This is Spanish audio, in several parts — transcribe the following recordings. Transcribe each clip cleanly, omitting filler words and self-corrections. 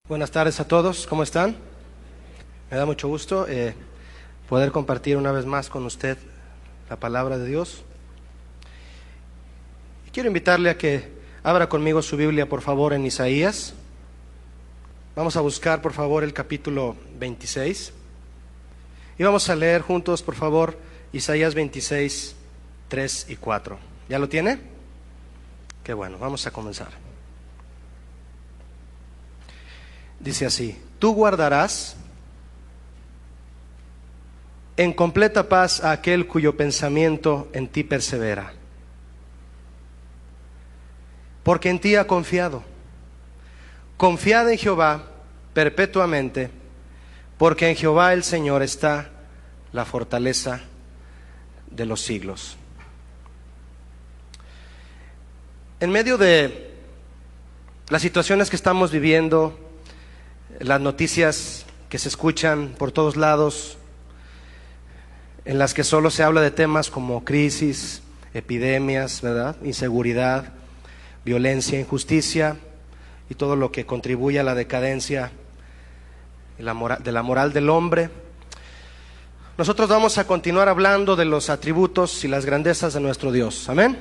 Buenas tardes a todos, ¿cómo están? Me da mucho gusto poder compartir una vez más con usted la palabra de Dios. Y quiero invitarle a que abra conmigo su Biblia, por favor, en Isaías. Vamos a buscar, por favor, el capítulo 26. Y vamos a leer juntos, por favor, Isaías 26, 3 y 4. ¿Ya lo tiene? Qué bueno, vamos a comenzar. Dice así: tú guardarás en completa paz a aquel cuyo pensamiento en ti persevera, porque en ti ha confiado. Confiad en Jehová perpetuamente, porque en Jehová el Señor está la fortaleza de los siglos. En medio de las situaciones que estamos viviendo, las noticias que se escuchan por todos lados, en las que solo se habla de temas como crisis, epidemias, ¿verdad?, inseguridad, violencia, injusticia y todo lo que contribuye a la decadencia de la moral del hombre. Nosotros vamos a continuar hablando de los atributos y las grandezas de nuestro Dios. ¿Amén?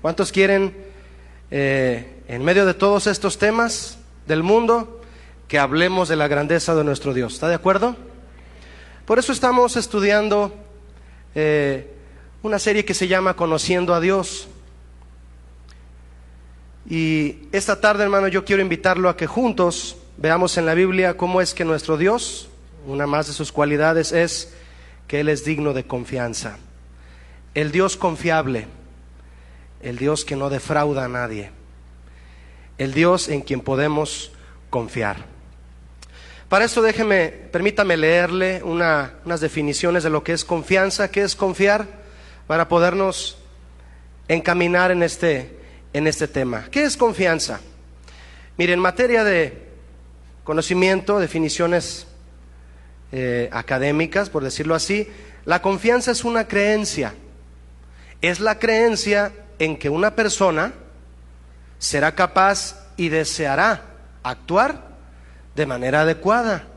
¿Cuántos quieren, en medio de todos estos temas del mundo, que hablemos de la grandeza de nuestro Dios? ¿Está de acuerdo? Por eso estamos estudiando una serie que se llama Conociendo a Dios. Y esta tarde, hermano, yo quiero invitarlo a que juntos veamos en la Biblia cómo es que nuestro Dios, una más de sus cualidades es que Él es digno de confianza. El Dios confiable, el Dios que no defrauda a nadie, el Dios en quien podemos confiar. Para esto permítame leerle unas definiciones de lo que es confianza, qué es confiar, para podernos encaminar en este tema. ¿Qué es confianza? Mire, en materia de conocimiento, definiciones académicas, por decirlo así, la confianza es una creencia. Es la creencia en que una persona será capaz y deseará actuar de manera adecuada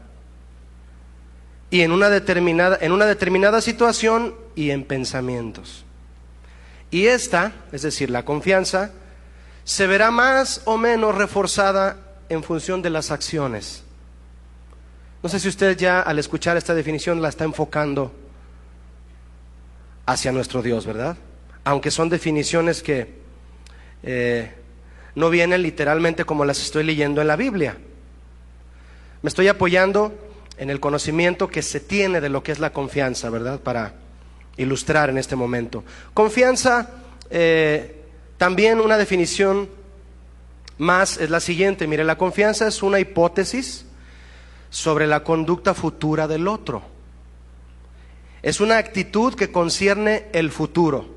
y en una determinada situación y en pensamientos. Y esta, es decir, la confianza, se verá más o menos reforzada en función de las acciones. No sé si usted ya al escuchar esta definición la está enfocando hacia nuestro Dios, ¿verdad? Aunque son definiciones que no vienen literalmente como las estoy leyendo en la Biblia. Me estoy apoyando en el conocimiento que se tiene de lo que es la confianza, ¿verdad?, para ilustrar en este momento. Confianza, también una definición más es la siguiente. Mire, la confianza es una hipótesis sobre la conducta futura del otro. Es una actitud que concierne el futuro.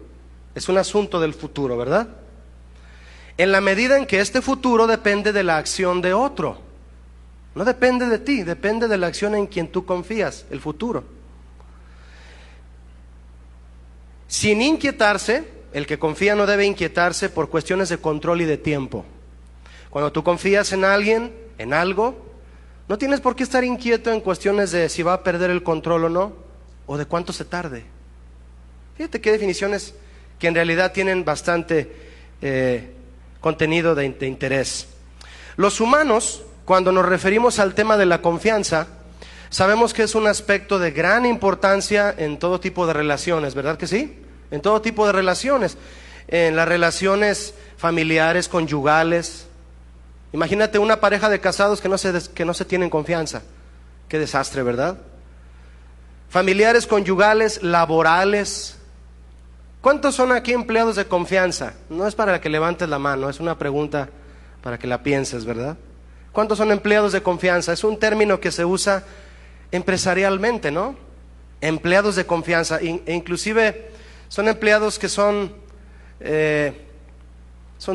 Es un asunto del futuro, ¿verdad? En la medida en que este futuro depende de la acción de otro. No depende de ti, depende de la acción en quien tú confías, el futuro. Sin inquietarse, el que confía no debe inquietarse por cuestiones de control y de tiempo. Cuando tú confías en alguien, en algo, no tienes por qué estar inquieto en cuestiones de si va a perder el control o no, o de cuánto se tarde. Fíjate qué definiciones que en realidad tienen bastante contenido de interés. Los humanos, cuando nos referimos al tema de la confianza, sabemos que es un aspecto de gran importancia en todo tipo de relaciones, ¿verdad que sí? En todo tipo de relaciones, en las relaciones familiares, conyugales. Imagínate una pareja de casados que no se tienen confianza. Qué desastre, ¿verdad? Familiares, conyugales, laborales. ¿Cuántos son aquí empleados de confianza? No es para que levantes la mano, es una pregunta para que la pienses, ¿verdad? ¿Cuántos son empleados de confianza? Es un término que se usa empresarialmente, ¿no? Empleados de confianza, e inclusive son empleados que son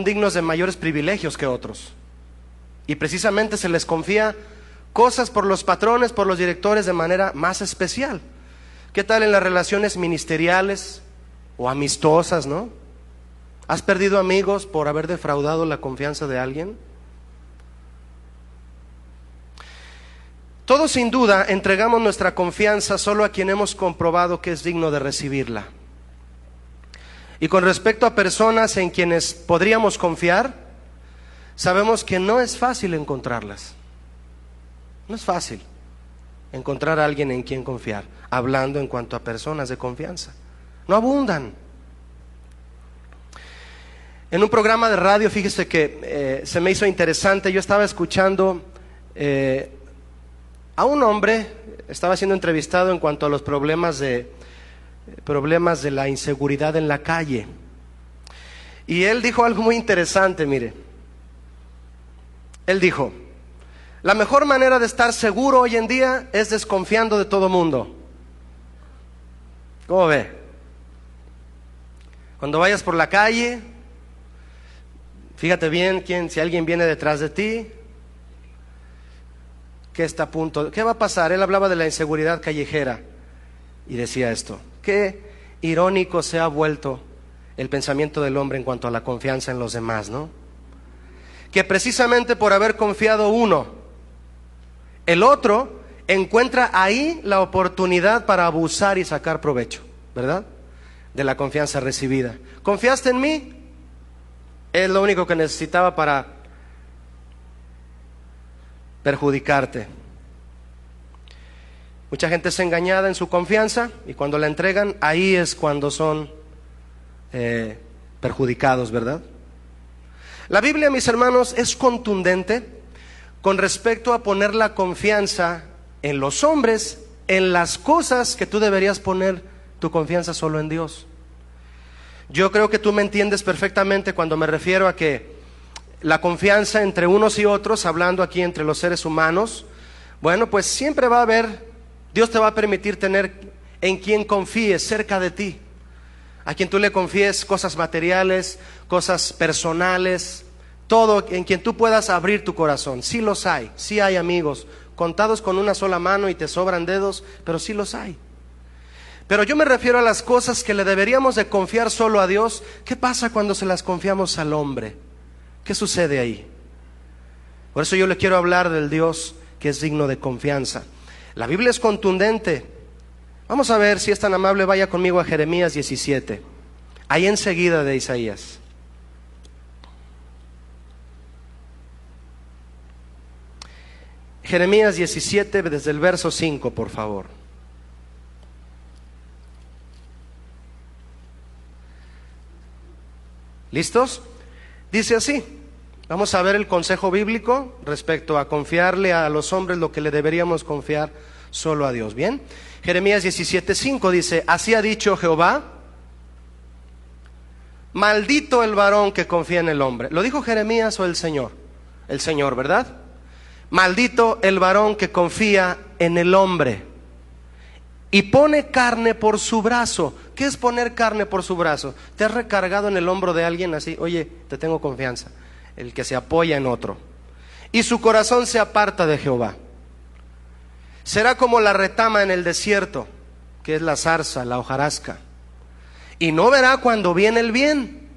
dignos de mayores privilegios que otros. Y precisamente se les confía cosas por los patrones, por los directores de manera más especial. ¿Qué tal en las relaciones ministeriales o amistosas, no? ¿Has perdido amigos por haber defraudado la confianza de alguien? Todos sin duda entregamos nuestra confianza solo a quien hemos comprobado que es digno de recibirla. Y con respecto a personas en quienes podríamos confiar, sabemos que no es fácil encontrarlas. No es fácil encontrar a alguien en quien confiar, hablando en cuanto a personas de confianza. No abundan. En un programa de radio, fíjese que se me hizo interesante, yo estaba escuchando a un hombre, estaba siendo entrevistado en cuanto a los problemas de la inseguridad en la calle. Y él dijo algo muy interesante, mire. Él dijo: la mejor manera de estar seguro hoy en día es desconfiando de todo mundo. ¿Cómo ve? Cuando vayas por la calle, fíjate bien si alguien viene detrás de ti, que está a punto, ¿qué va a pasar? Él hablaba de la inseguridad callejera y decía esto: qué irónico se ha vuelto el pensamiento del hombre en cuanto a la confianza en los demás, ¿no? Que precisamente por haber confiado uno, el otro encuentra ahí la oportunidad para abusar y sacar provecho, ¿verdad? De la confianza recibida. ¿Confiaste en mí? Es lo único que necesitaba para perjudicarte. Mucha gente es engañada en su confianza y cuando la entregan, ahí es cuando son perjudicados, ¿verdad? La Biblia, mis hermanos, es contundente con respecto a poner la confianza en los hombres, en las cosas que tú deberías poner tu confianza solo en Dios. Yo creo que tú me entiendes perfectamente cuando me refiero a que la confianza entre unos y otros, hablando aquí entre los seres humanos, bueno, pues siempre va a haber, Dios te va a permitir tener en quien confíes cerca de ti, a quien tú le confíes cosas materiales, cosas personales, todo en quien tú puedas abrir tu corazón. Sí los hay, sí hay amigos, contados con una sola mano y te sobran dedos, pero sí los hay. Pero yo me refiero a las cosas que le deberíamos de confiar solo a Dios. ¿Qué pasa cuando se las confiamos al hombre? ¿Qué sucede ahí? Por eso yo le quiero hablar del Dios que es digno de confianza. La Biblia es contundente. Vamos a ver, si es tan amable, vaya conmigo a Jeremías 17, ahí enseguida de Isaías. Jeremías 17, desde el verso 5, por favor. ¿Listos? Dice así. Vamos a ver el consejo bíblico respecto a confiarle a los hombres lo que le deberíamos confiar solo a Dios. ¿Bien? Jeremías 17:5 dice: así ha dicho Jehová, maldito el varón que confía en el hombre. ¿Lo dijo Jeremías o el Señor? El Señor, ¿verdad? Maldito el varón que confía en el hombre y pone carne por su brazo. ¿Qué es poner carne por su brazo? ¿Te has recargado en el hombro de alguien así? Oye, te tengo confianza. El que se apoya en otro. Y su corazón se aparta de Jehová. Será como la retama en el desierto, que es la zarza, la hojarasca. Y no verá cuando viene el bien,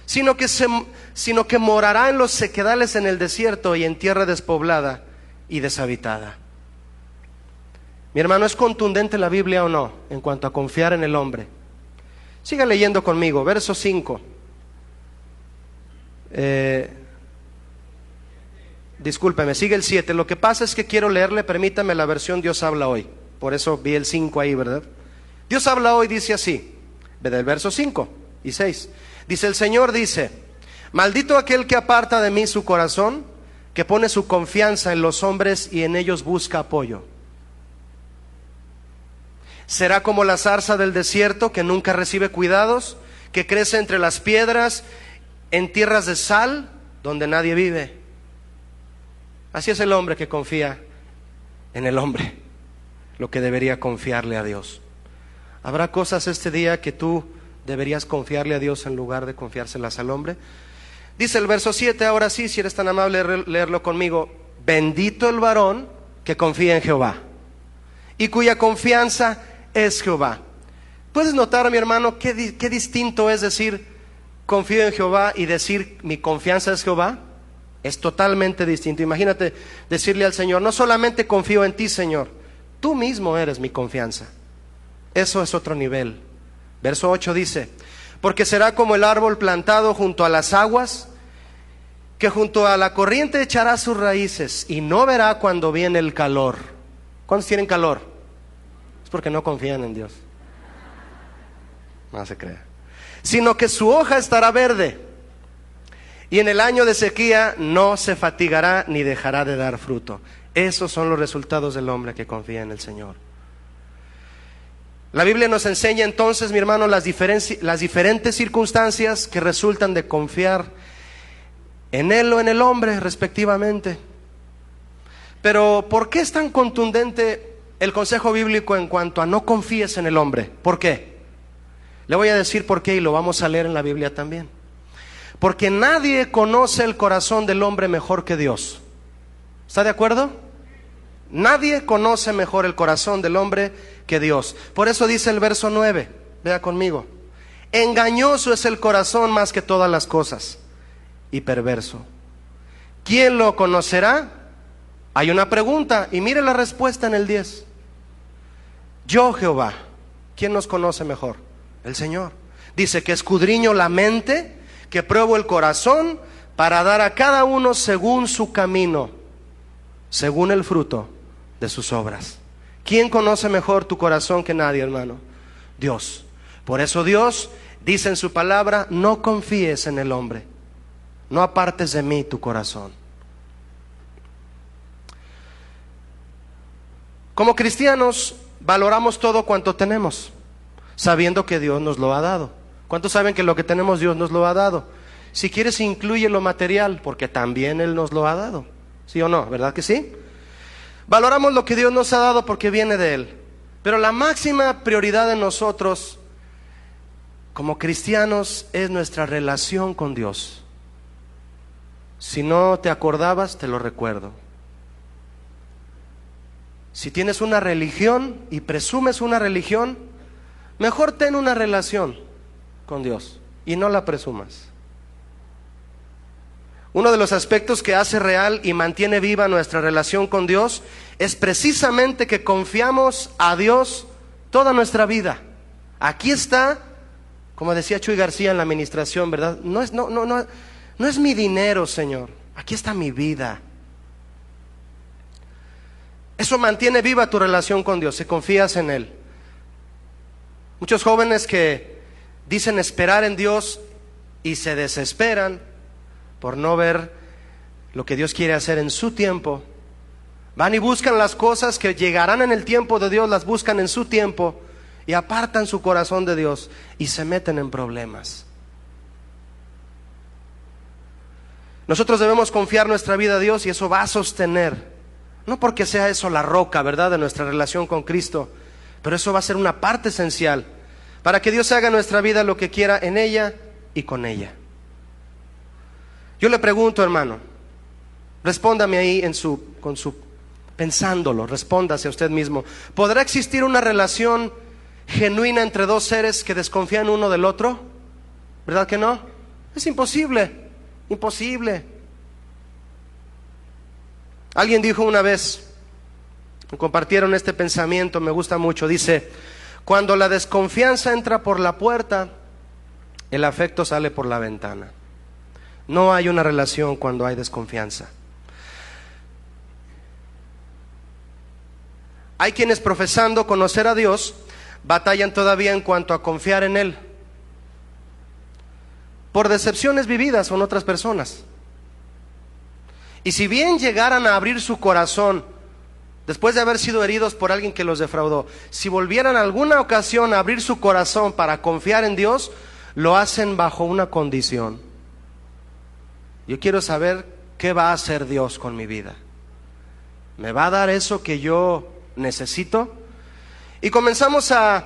sino que morará en los sequedales en el desierto y en tierra despoblada y deshabitada. Mi hermano, ¿es contundente la Biblia o no en cuanto a confiar en el hombre? Siga leyendo conmigo, verso 5. Discúlpeme, sigue el 7. Lo que pasa es que quiero leerle, permítame, la versión Dios habla hoy. Por eso vi el 5 ahí, ¿verdad? Dios habla hoy, dice así, del verso 5 y 6. Dice: el Señor dice, maldito aquel que aparta de mí su corazón, que pone su confianza en los hombres y en ellos busca apoyo. Será como la zarza del desierto que nunca recibe cuidados, que crece entre las piedras, en tierras de sal, donde nadie vive. Así es el hombre que confía en el hombre, lo que debería confiarle a Dios. ¿Habrá cosas este día que tú deberías confiarle a Dios en lugar de confiárselas al hombre? Dice el verso 7, ahora sí, si eres tan amable leerlo conmigo: bendito el varón que confía en Jehová y cuya confianza es Jehová. ¿Puedes notar, mi hermano, qué distinto es decir confío en Jehová y decir mi confianza es Jehová? Es totalmente distinto. Imagínate decirle al Señor, no solamente confío en ti, Señor, tú mismo eres mi confianza. Eso es otro nivel. Verso 8 dice, porque será como el árbol plantado junto a las aguas, que junto a la corriente echará sus raíces y no verá cuando viene el calor. ¿Cuántos tienen calor? Es porque no confían en Dios. No se crea. Sino que su hoja estará verde, y en el año de sequía no se fatigará ni dejará de dar fruto. Esos son los resultados del hombre que confía en el Señor. La Biblia nos enseña entonces, mi hermano, las diferentes circunstancias que resultan de confiar en Él o en el hombre, respectivamente. Pero, ¿por qué es tan contundente el consejo bíblico en cuanto a no confíes en el hombre? ¿Por qué? Le voy a decir por qué y lo vamos a leer en la Biblia también. Porque nadie conoce el corazón del hombre mejor que Dios. ¿Está de acuerdo? Nadie conoce mejor el corazón del hombre que Dios. Por eso dice el verso 9, vea conmigo. Engañoso es el corazón más que todas las cosas, y perverso. ¿Quién lo conocerá? Hay una pregunta, y mire la respuesta en el 10. Yo, Jehová. ¿Quién nos conoce mejor? El Señor. Dice que escudriño la mente, que pruebo el corazón, para dar a cada uno según su camino, según el fruto de sus obras. ¿Quién conoce mejor tu corazón que nadie, hermano? Dios. Por eso Dios dice en su palabra, no confíes en el hombre, no apartes de mí tu corazón. Como cristianos valoramos todo cuanto tenemos, sabiendo que Dios nos lo ha dado. ¿Cuántos saben que lo que tenemos Dios nos lo ha dado? Si quieres incluye lo material, porque también Él nos lo ha dado. ¿Sí o no? ¿Verdad que sí? Valoramos lo que Dios nos ha dado porque viene de Él. Pero la máxima prioridad de nosotros como cristianos es nuestra relación con Dios. Si no te acordabas, te lo recuerdo. Si tienes una religión y presumes una religión, mejor ten una relación con Dios y no la presumas. Uno de los aspectos que hace real y mantiene viva nuestra relación con Dios es precisamente que confiamos a Dios toda nuestra vida. Aquí está, como decía Chuy García en la administración, ¿verdad? No es mi dinero, Señor. Aquí está mi vida. Eso mantiene viva tu relación con Dios, si confías en Él. Muchos jóvenes que dicen esperar en Dios y se desesperan por no ver lo que Dios quiere hacer en su tiempo. Van y buscan las cosas que llegarán en el tiempo de Dios, las buscan en su tiempo y apartan su corazón de Dios y se meten en problemas. Nosotros debemos confiar nuestra vida a Dios y eso va a sostener, no porque sea eso la roca, ¿verdad?, de nuestra relación con Cristo, pero eso va a ser una parte esencial para que Dios haga en nuestra vida lo que quiera en ella y con ella. Yo le pregunto, hermano, respóndame ahí pensándolo, respóndase a usted mismo. ¿Podrá existir una relación genuina entre dos seres que desconfían uno del otro? ¿Verdad que no? Es imposible, imposible. Alguien dijo una vez, me compartieron este pensamiento, me gusta mucho, dice, cuando la desconfianza entra por la puerta, el afecto sale por la ventana. No hay una relación cuando hay desconfianza. Hay quienes profesando conocer a Dios batallan todavía en cuanto a confiar en Él por decepciones vividas con otras personas. Y si bien llegaran a abrir su corazón después de haber sido heridos por alguien que los defraudó, si volvieran alguna ocasión a abrir su corazón para confiar en Dios, lo hacen bajo una condición. Yo quiero saber qué va a hacer Dios con mi vida. ¿Me va a dar eso que yo necesito? Y comenzamos a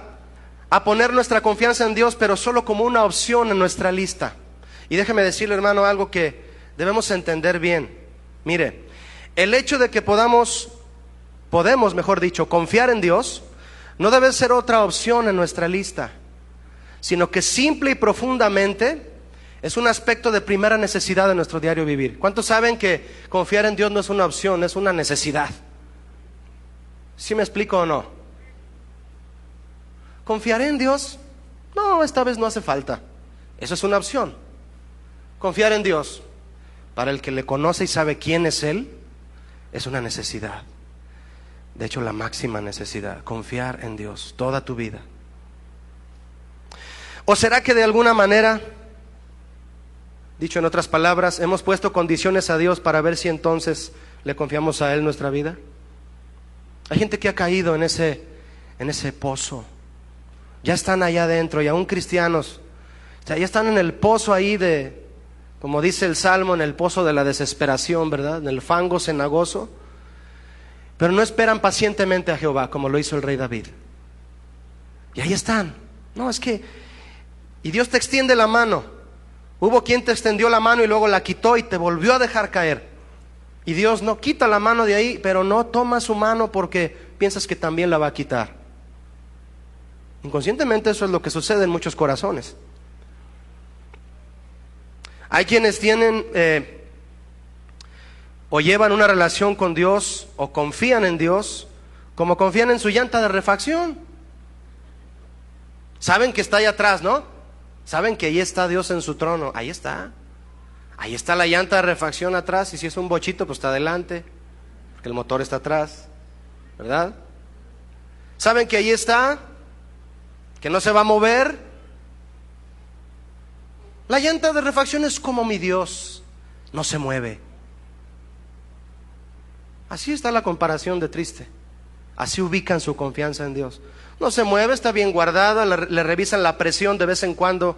poner nuestra confianza en Dios, pero solo como una opción en nuestra lista. Y déjeme decirle, hermano, algo que debemos entender bien. Mire, el hecho de que podemos, mejor dicho, confiar en Dios, no debe ser otra opción en nuestra lista, sino que simple y profundamente Es un aspecto de primera necesidad de nuestro diario vivir. ¿Cuántos saben que confiar en Dios no es una opción, es una necesidad? ¿Sí me explico o no? ¿Confiaré en Dios? No, esta vez no hace falta. Eso es una opción. Confiar en Dios, para el que le conoce y sabe quién es Él, es una necesidad. De hecho, la máxima necesidad, confiar en Dios toda tu vida. ¿O será que de alguna manera, dicho en otras palabras, hemos puesto condiciones a Dios para ver si entonces le confiamos a Él nuestra vida? Hay gente que ha caído en ese pozo. Ya están allá adentro, y aún cristianos, o sea, ya están en el pozo ahí de, como dice el Salmo, en el pozo de la desesperación, ¿verdad? En el fango cenagoso. Pero no esperan pacientemente a Jehová, como lo hizo el rey David. Y ahí están. No, es que, y Dios te extiende la mano. Hubo quien te extendió la mano y luego la quitó y te volvió a dejar caer. Y Dios no quita la mano de ahí, pero no toma su mano porque piensas que también la va a quitar. Inconscientemente eso es lo que sucede en muchos corazones. Hay quienes tienen o llevan una relación con Dios o confían en Dios como confían en su llanta de refacción. Saben que está ahí atrás, ¿no? Saben que ahí está Dios en su trono. Ahí está. Ahí está la llanta de refacción atrás, y si es un bochito, pues está adelante, porque el motor está atrás, ¿verdad? Saben que ahí está, que no se va a mover. La llanta de refacción es como mi Dios, no se mueve. Así está la comparación de triste. Así ubican su confianza en Dios. No se mueve, está bien guardada, le revisan la presión de vez en cuando,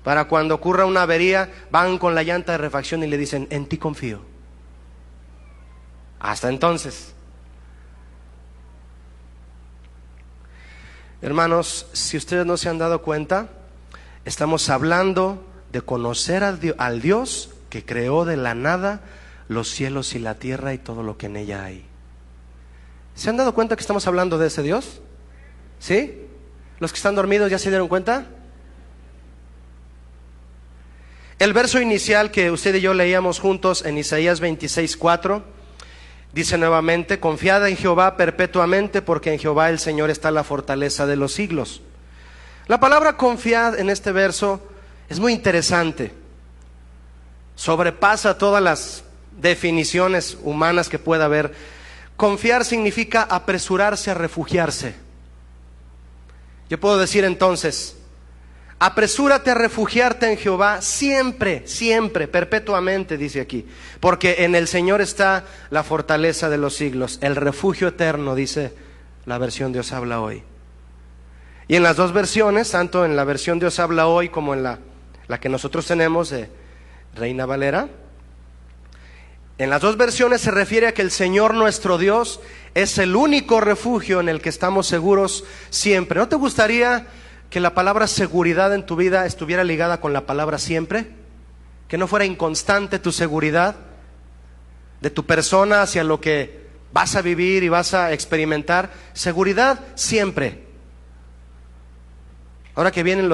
para cuando ocurra una avería, van con la llanta de refacción y le dicen, en ti confío. Hasta entonces. Hermanos, si ustedes no se han dado cuenta, estamos hablando de conocer al Dios que creó de la nada los cielos y la tierra y todo lo que en ella hay. ¿Se han dado cuenta que estamos hablando de ese Dios? ¿Sí? ¿Los que están dormidos ya se dieron cuenta? El verso inicial que usted y yo leíamos juntos en Isaías 26:4 dice nuevamente, confiad en Jehová perpetuamente, porque en Jehová el Señor está la fortaleza de los siglos. La palabra confiad en este verso es muy interesante. Sobrepasa todas las definiciones humanas que pueda haber. Confiar significa apresurarse a refugiarse. Yo puedo decir entonces, apresúrate a refugiarte en Jehová siempre, siempre, perpetuamente, dice aquí, porque en el Señor está la fortaleza de los siglos, el refugio eterno, dice la versión Dios habla hoy. Y en las dos versiones, tanto en la versión Dios habla hoy como en la que nosotros tenemos de Reina Valera, en las dos versiones se refiere a que el Señor nuestro Dios es el único refugio en el que estamos seguros siempre. ¿No te gustaría que la palabra seguridad en tu vida estuviera ligada con la palabra siempre? Que no fuera inconstante tu seguridad de tu persona hacia lo que vas a vivir y vas a experimentar. Seguridad siempre. Ahora que vienen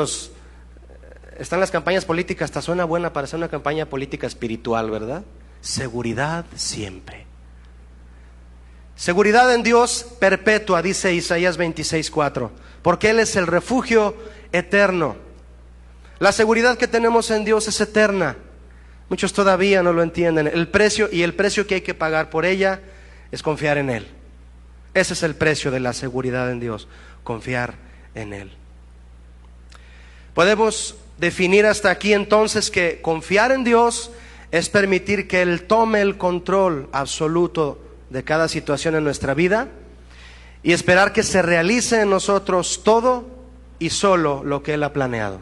están las campañas políticas, hasta suena buena para hacer una campaña política espiritual, ¿verdad? Seguridad siempre. Seguridad en Dios perpetua, dice Isaías 26:4, porque Él es el refugio eterno. La seguridad que tenemos en Dios es eterna. Muchos todavía no lo entienden. El precio que hay que pagar por ella es confiar en Él. Ese es el precio de la seguridad en Dios, confiar en Él. Podemos definir hasta aquí entonces que confiar en Dios es permitir que Él tome el control absoluto de cada situación en nuestra vida y esperar que se realice en nosotros todo y solo lo que Él ha planeado.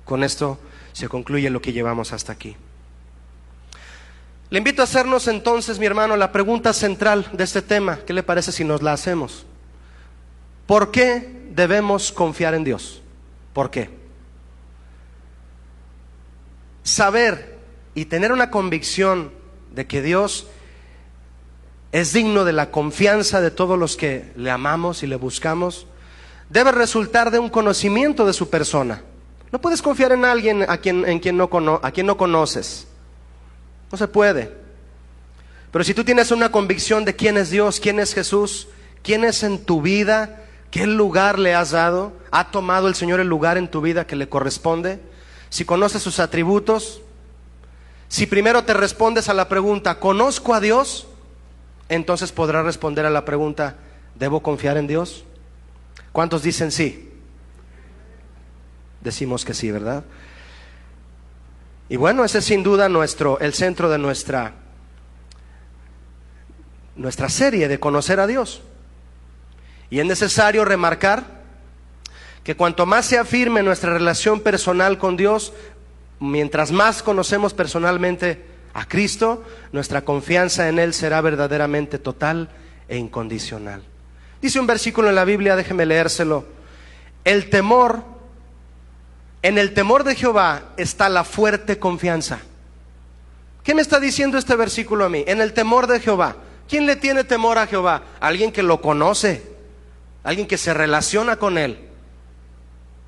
Con esto se concluye lo que llevamos hasta aquí. Le invito a hacernos entonces, mi hermano, la pregunta central de este tema. ¿Qué le parece si nos la hacemos? ¿Por qué debemos confiar en Dios? ¿Por qué? Saber y tener una convicción de que Dios es digno de la confianza de todos los que le amamos y le buscamos, debe resultar de un conocimiento de su persona. No puedes confiar en alguien a quien no conoces. No se puede. Pero si tú tienes una convicción de quién es Dios, quién es Jesús, quién es en tu vida, qué lugar le has dado, ha tomado el Señor el lugar en tu vida que le corresponde, si conoces sus atributos, si primero te respondes a la pregunta, ¿conozco a Dios? Entonces podrás responder a la pregunta, ¿debo confiar en Dios? ¿Cuántos dicen sí? Decimos que sí, ¿verdad? Y bueno, ese es sin duda el centro de nuestra serie de conocer a Dios. Y es necesario remarcar que cuanto más se afirme nuestra relación personal con Dios, mientras más conocemos personalmente a Cristo, nuestra confianza en Él será verdaderamente total e incondicional. Dice un versículo en la Biblia, déjeme leérselo. En el temor de Jehová está la fuerte confianza. ¿Qué me está diciendo este versículo a mí? En el temor de Jehová. ¿Quién le tiene temor a Jehová? Alguien que lo conoce, alguien que se relaciona con Él.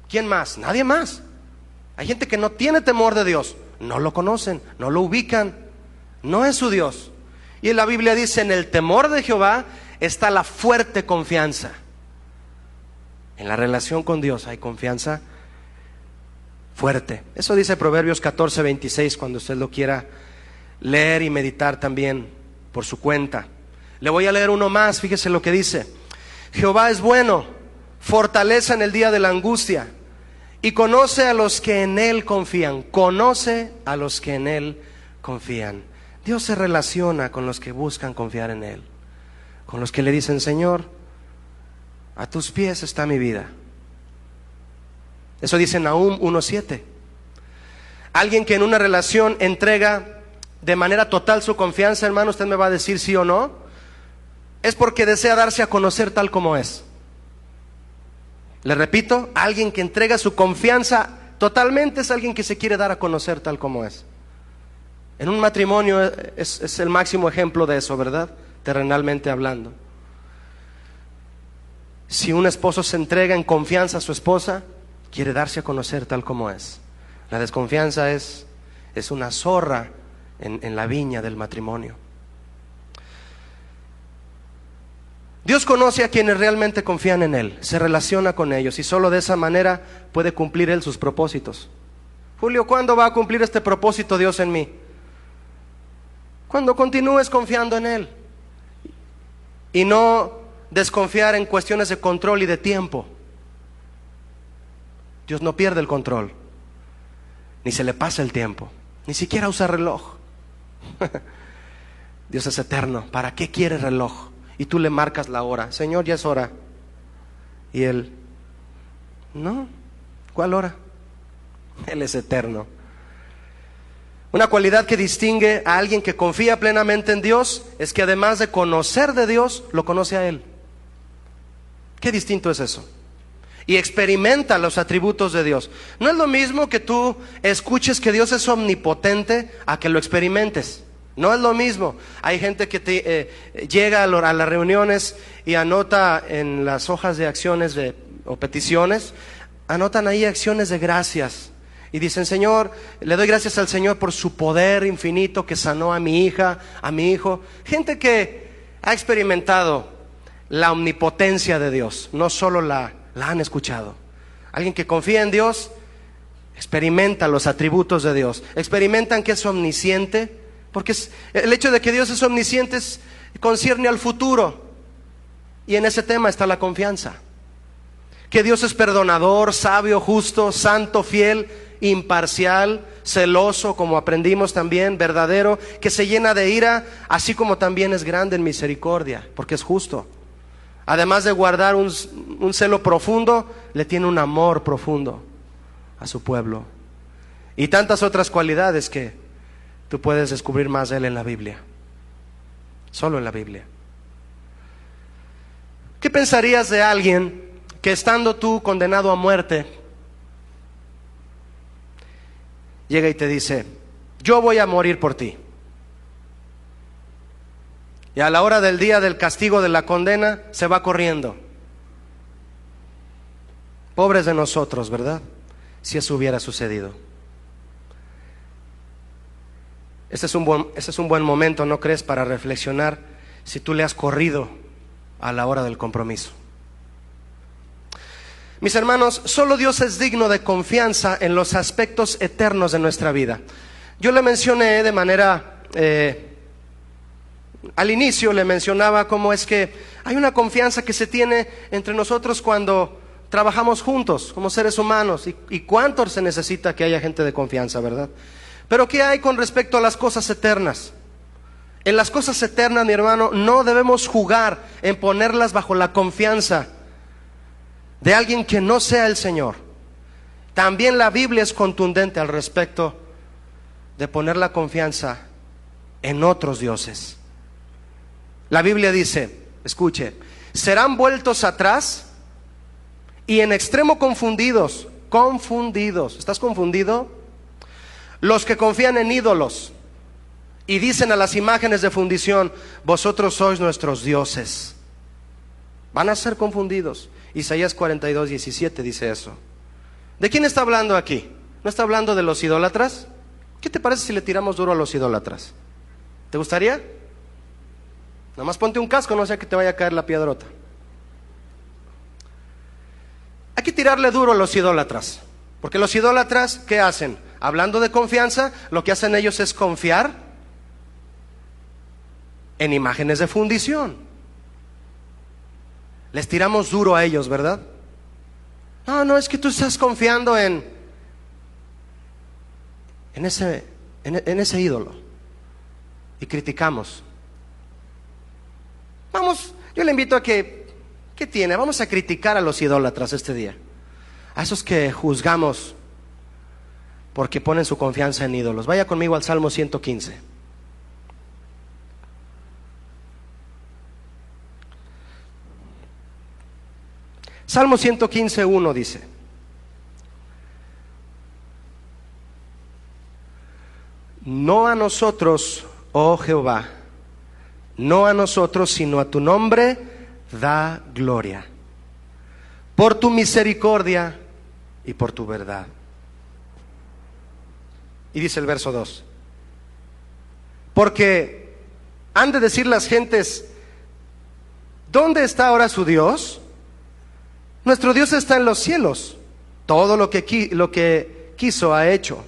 ¿Quién más? Nadie más. Hay gente que no tiene temor de Dios, no lo conocen, no lo ubican, no es su Dios. Y en la Biblia dice, en el temor de Jehová está la fuerte confianza. En la relación con Dios hay confianza fuerte. Eso dice Proverbios 14:26, cuando usted lo quiera leer y meditar también por su cuenta. Le voy a leer uno más, fíjese lo que dice. Jehová es bueno, fortaleza en el día de la angustia, y conoce a los que en Él confían. Conoce a los que en Él confían. Dios se relaciona con los que buscan confiar en Él, con los que le dicen, Señor, a tus pies está mi vida. Eso dice Nahum 1:7. Alguien que en una relación entrega de manera total su confianza, hermano, usted me va a decir sí o no, es porque desea darse a conocer tal como es. Le repito, alguien que entrega su confianza totalmente es alguien que se quiere dar a conocer tal como es. En un matrimonio es el máximo ejemplo de eso, ¿verdad? Terrenalmente hablando. Si un esposo se entrega en confianza a su esposa, quiere darse a conocer tal como es. La desconfianza es una zorra en la viña del matrimonio. Dios conoce a quienes realmente confían en Él, se relaciona con ellos y solo de esa manera puede cumplir Él sus propósitos. Julio, ¿cuándo va a cumplir este propósito Dios en mí? Cuando continúes confiando en Él y no desconfiar en cuestiones de control y de tiempo. Dios no pierde el control, ni se le pasa el tiempo, ni siquiera usa reloj. Dios es eterno. ¿Para qué quiere reloj? Y tú le marcas la hora. Señor, ya es hora. Y Él, no, ¿cuál hora? Él es eterno. Una cualidad que distingue a alguien que confía plenamente en Dios es que además de conocer de Dios, lo conoce a Él. Qué distinto es eso. Y experimenta los atributos de Dios. No es lo mismo que tú escuches que Dios es omnipotente a que lo experimentes. No es lo mismo. Hay gente que llega a las reuniones y anota en las hojas de acciones o peticiones, anotan ahí acciones de gracias. Y dicen, Señor, le doy gracias al Señor por su poder infinito que sanó a mi hija, a mi hijo. Gente que ha experimentado la omnipotencia de Dios, no solo la han escuchado. Alguien que confía en Dios experimenta los atributos de Dios, experimentan que es omnisciente, porque el hecho de que Dios es omnisciente concierne al futuro, y en ese tema está la confianza. Que Dios es perdonador, sabio, justo, santo, fiel, imparcial, celoso, como aprendimos también, verdadero, que se llena de ira, así como también es grande en misericordia, porque es justo. Además de guardar un celo profundo, le tiene un amor profundo a su pueblo. Y tantas otras cualidades que tú puedes descubrir más de Él en la Biblia. Solo en la Biblia. ¿Qué pensarías de alguien que estando tú condenado a muerte, llega y te dice, yo voy a morir por ti? Y a la hora del día del castigo de la condena, se va corriendo. Pobres de nosotros, ¿verdad? si eso hubiera sucedido. Este es un buen momento, ¿no crees?, para reflexionar si tú le has corrido a la hora del compromiso. Mis hermanos, solo Dios es digno de confianza en los aspectos eternos de nuestra vida. Yo le mencioné de manera, al inicio le mencionaba cómo es que hay una confianza que se tiene entre nosotros cuando trabajamos juntos como seres humanos, y cuánto se necesita que haya gente de confianza, ¿verdad? Pero ¿qué hay con respecto a las cosas eternas? En las cosas eternas, mi hermano, no debemos jugar en ponerlas bajo la confianza de alguien que no sea el Señor. También la Biblia es contundente al respecto de poner la confianza en otros dioses. La Biblia dice, escuche, serán vueltos atrás y en extremo confundidos. ¿Estás confundido? Los que confían en ídolos y dicen a las imágenes de fundición, vosotros sois nuestros dioses. Van a ser confundidos. Isaías 42:17 dice eso. ¿De quién está hablando aquí? ¿No está hablando de los idólatras? ¿Qué te parece si le tiramos duro a los idólatras? ¿Te gustaría? Nada más ponte un casco, no sea que te vaya a caer la piedrota. Hay que tirarle duro a los idólatras, porque los idólatras, ¿qué hacen? Hablando de confianza, lo que hacen ellos es confiar en imágenes de fundición. Les tiramos duro a ellos, ¿verdad? No, es que tú estás confiando en ese ídolo. Y criticamos. Vamos, yo le invito a ¿qué tiene? Vamos a criticar a los idólatras este día. A esos que juzgamos porque ponen su confianza en ídolos. Vaya conmigo al Salmo 115. Salmo 115:1 dice: no a nosotros, oh Jehová, no a nosotros, sino a tu nombre da gloria, por tu misericordia y por tu verdad. Y dice el verso 2: porque han de decir las gentes, ¿dónde está ahora su Dios? Nuestro Dios está en los cielos, todo lo que quiso ha hecho.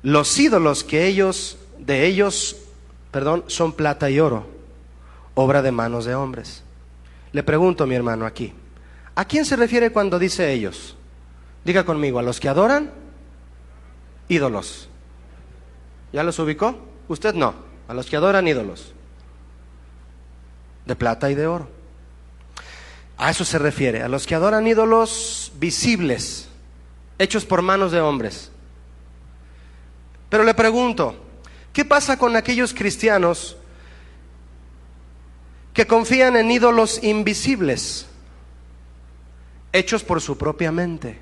Los ídolos de ellos, son plata y oro, obra de manos de hombres. Le pregunto, mi hermano, aquí, ¿a quién se refiere cuando dice ellos? Diga conmigo, ¿a los que adoran ídolos? ¿Ya los ubicó? Usted no, a los que adoran ídolos de plata y de oro. A eso se refiere, a los que adoran ídolos visibles, hechos por manos de hombres. Pero le pregunto, ¿qué pasa con aquellos cristianos que confían en ídolos invisibles, hechos por su propia mente?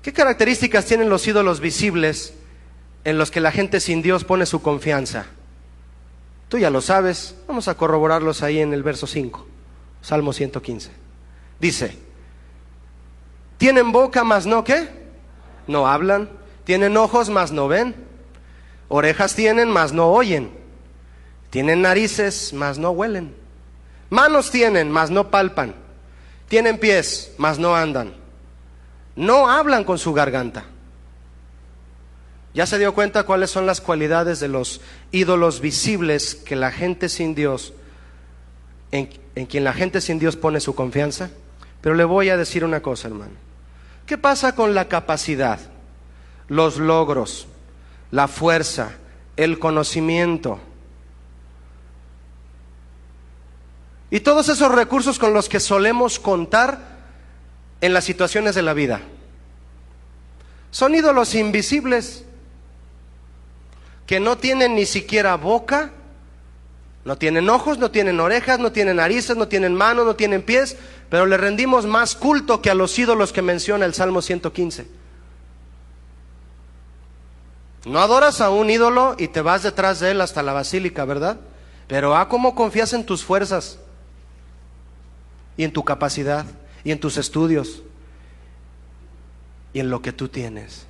¿Qué características tienen los ídolos visibles en los que la gente sin Dios pone su confianza? Tú ya lo sabes, vamos a corroborarlos ahí en el verso 5, Salmo 115. Dice, tienen boca, mas no, ¿qué? No hablan. Tienen ojos, mas no ven. Orejas tienen, mas no oyen. Tienen narices, mas no huelen. Manos tienen, mas no palpan. Tienen pies, mas no andan. No hablan con su garganta. ¿Ya se dio cuenta cuáles son las cualidades de los ídolos visibles que la gente sin Dios, en quien la gente sin Dios pone su confianza? Pero le voy a decir una cosa, hermano. ¿Qué pasa con la capacidad, los logros, la fuerza, el conocimiento y todos esos recursos con los que solemos contar en las situaciones de la vida? Son ídolos invisibles que no tienen ni siquiera boca, no tienen ojos, no tienen orejas, no tienen narices, no tienen manos, no tienen pies, pero le rendimos más culto que a los ídolos que menciona el Salmo 115. No adoras a un ídolo y te vas detrás de él hasta la basílica, ¿verdad? Pero cómo confías en tus fuerzas y en tu capacidad y en tus estudios y en lo que tú tienes.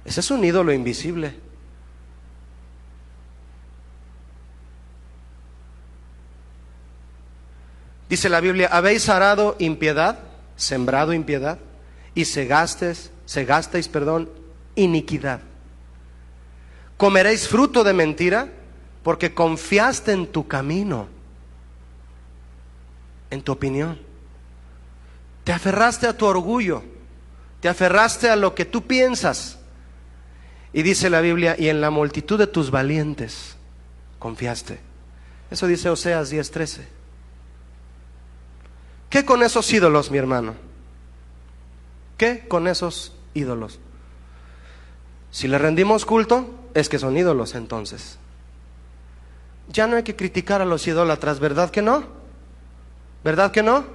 Ese es un ídolo invisible. Dice la Biblia: habéis arado impiedad, sembrado impiedad, y segasteis, iniquidad. Comeréis fruto de mentira, porque confiaste en tu camino, en tu opinión. Te aferraste a tu orgullo, te aferraste a lo que tú piensas. Y dice la Biblia: y en la multitud de tus valientes confiaste. Eso dice Oseas 10:13. ¿Qué con esos ídolos, mi hermano? ¿Qué con esos ídolos? Si le rendimos culto, es que son ídolos entonces. Ya no hay que criticar a los idólatras, ¿verdad que no? ¿Verdad que no?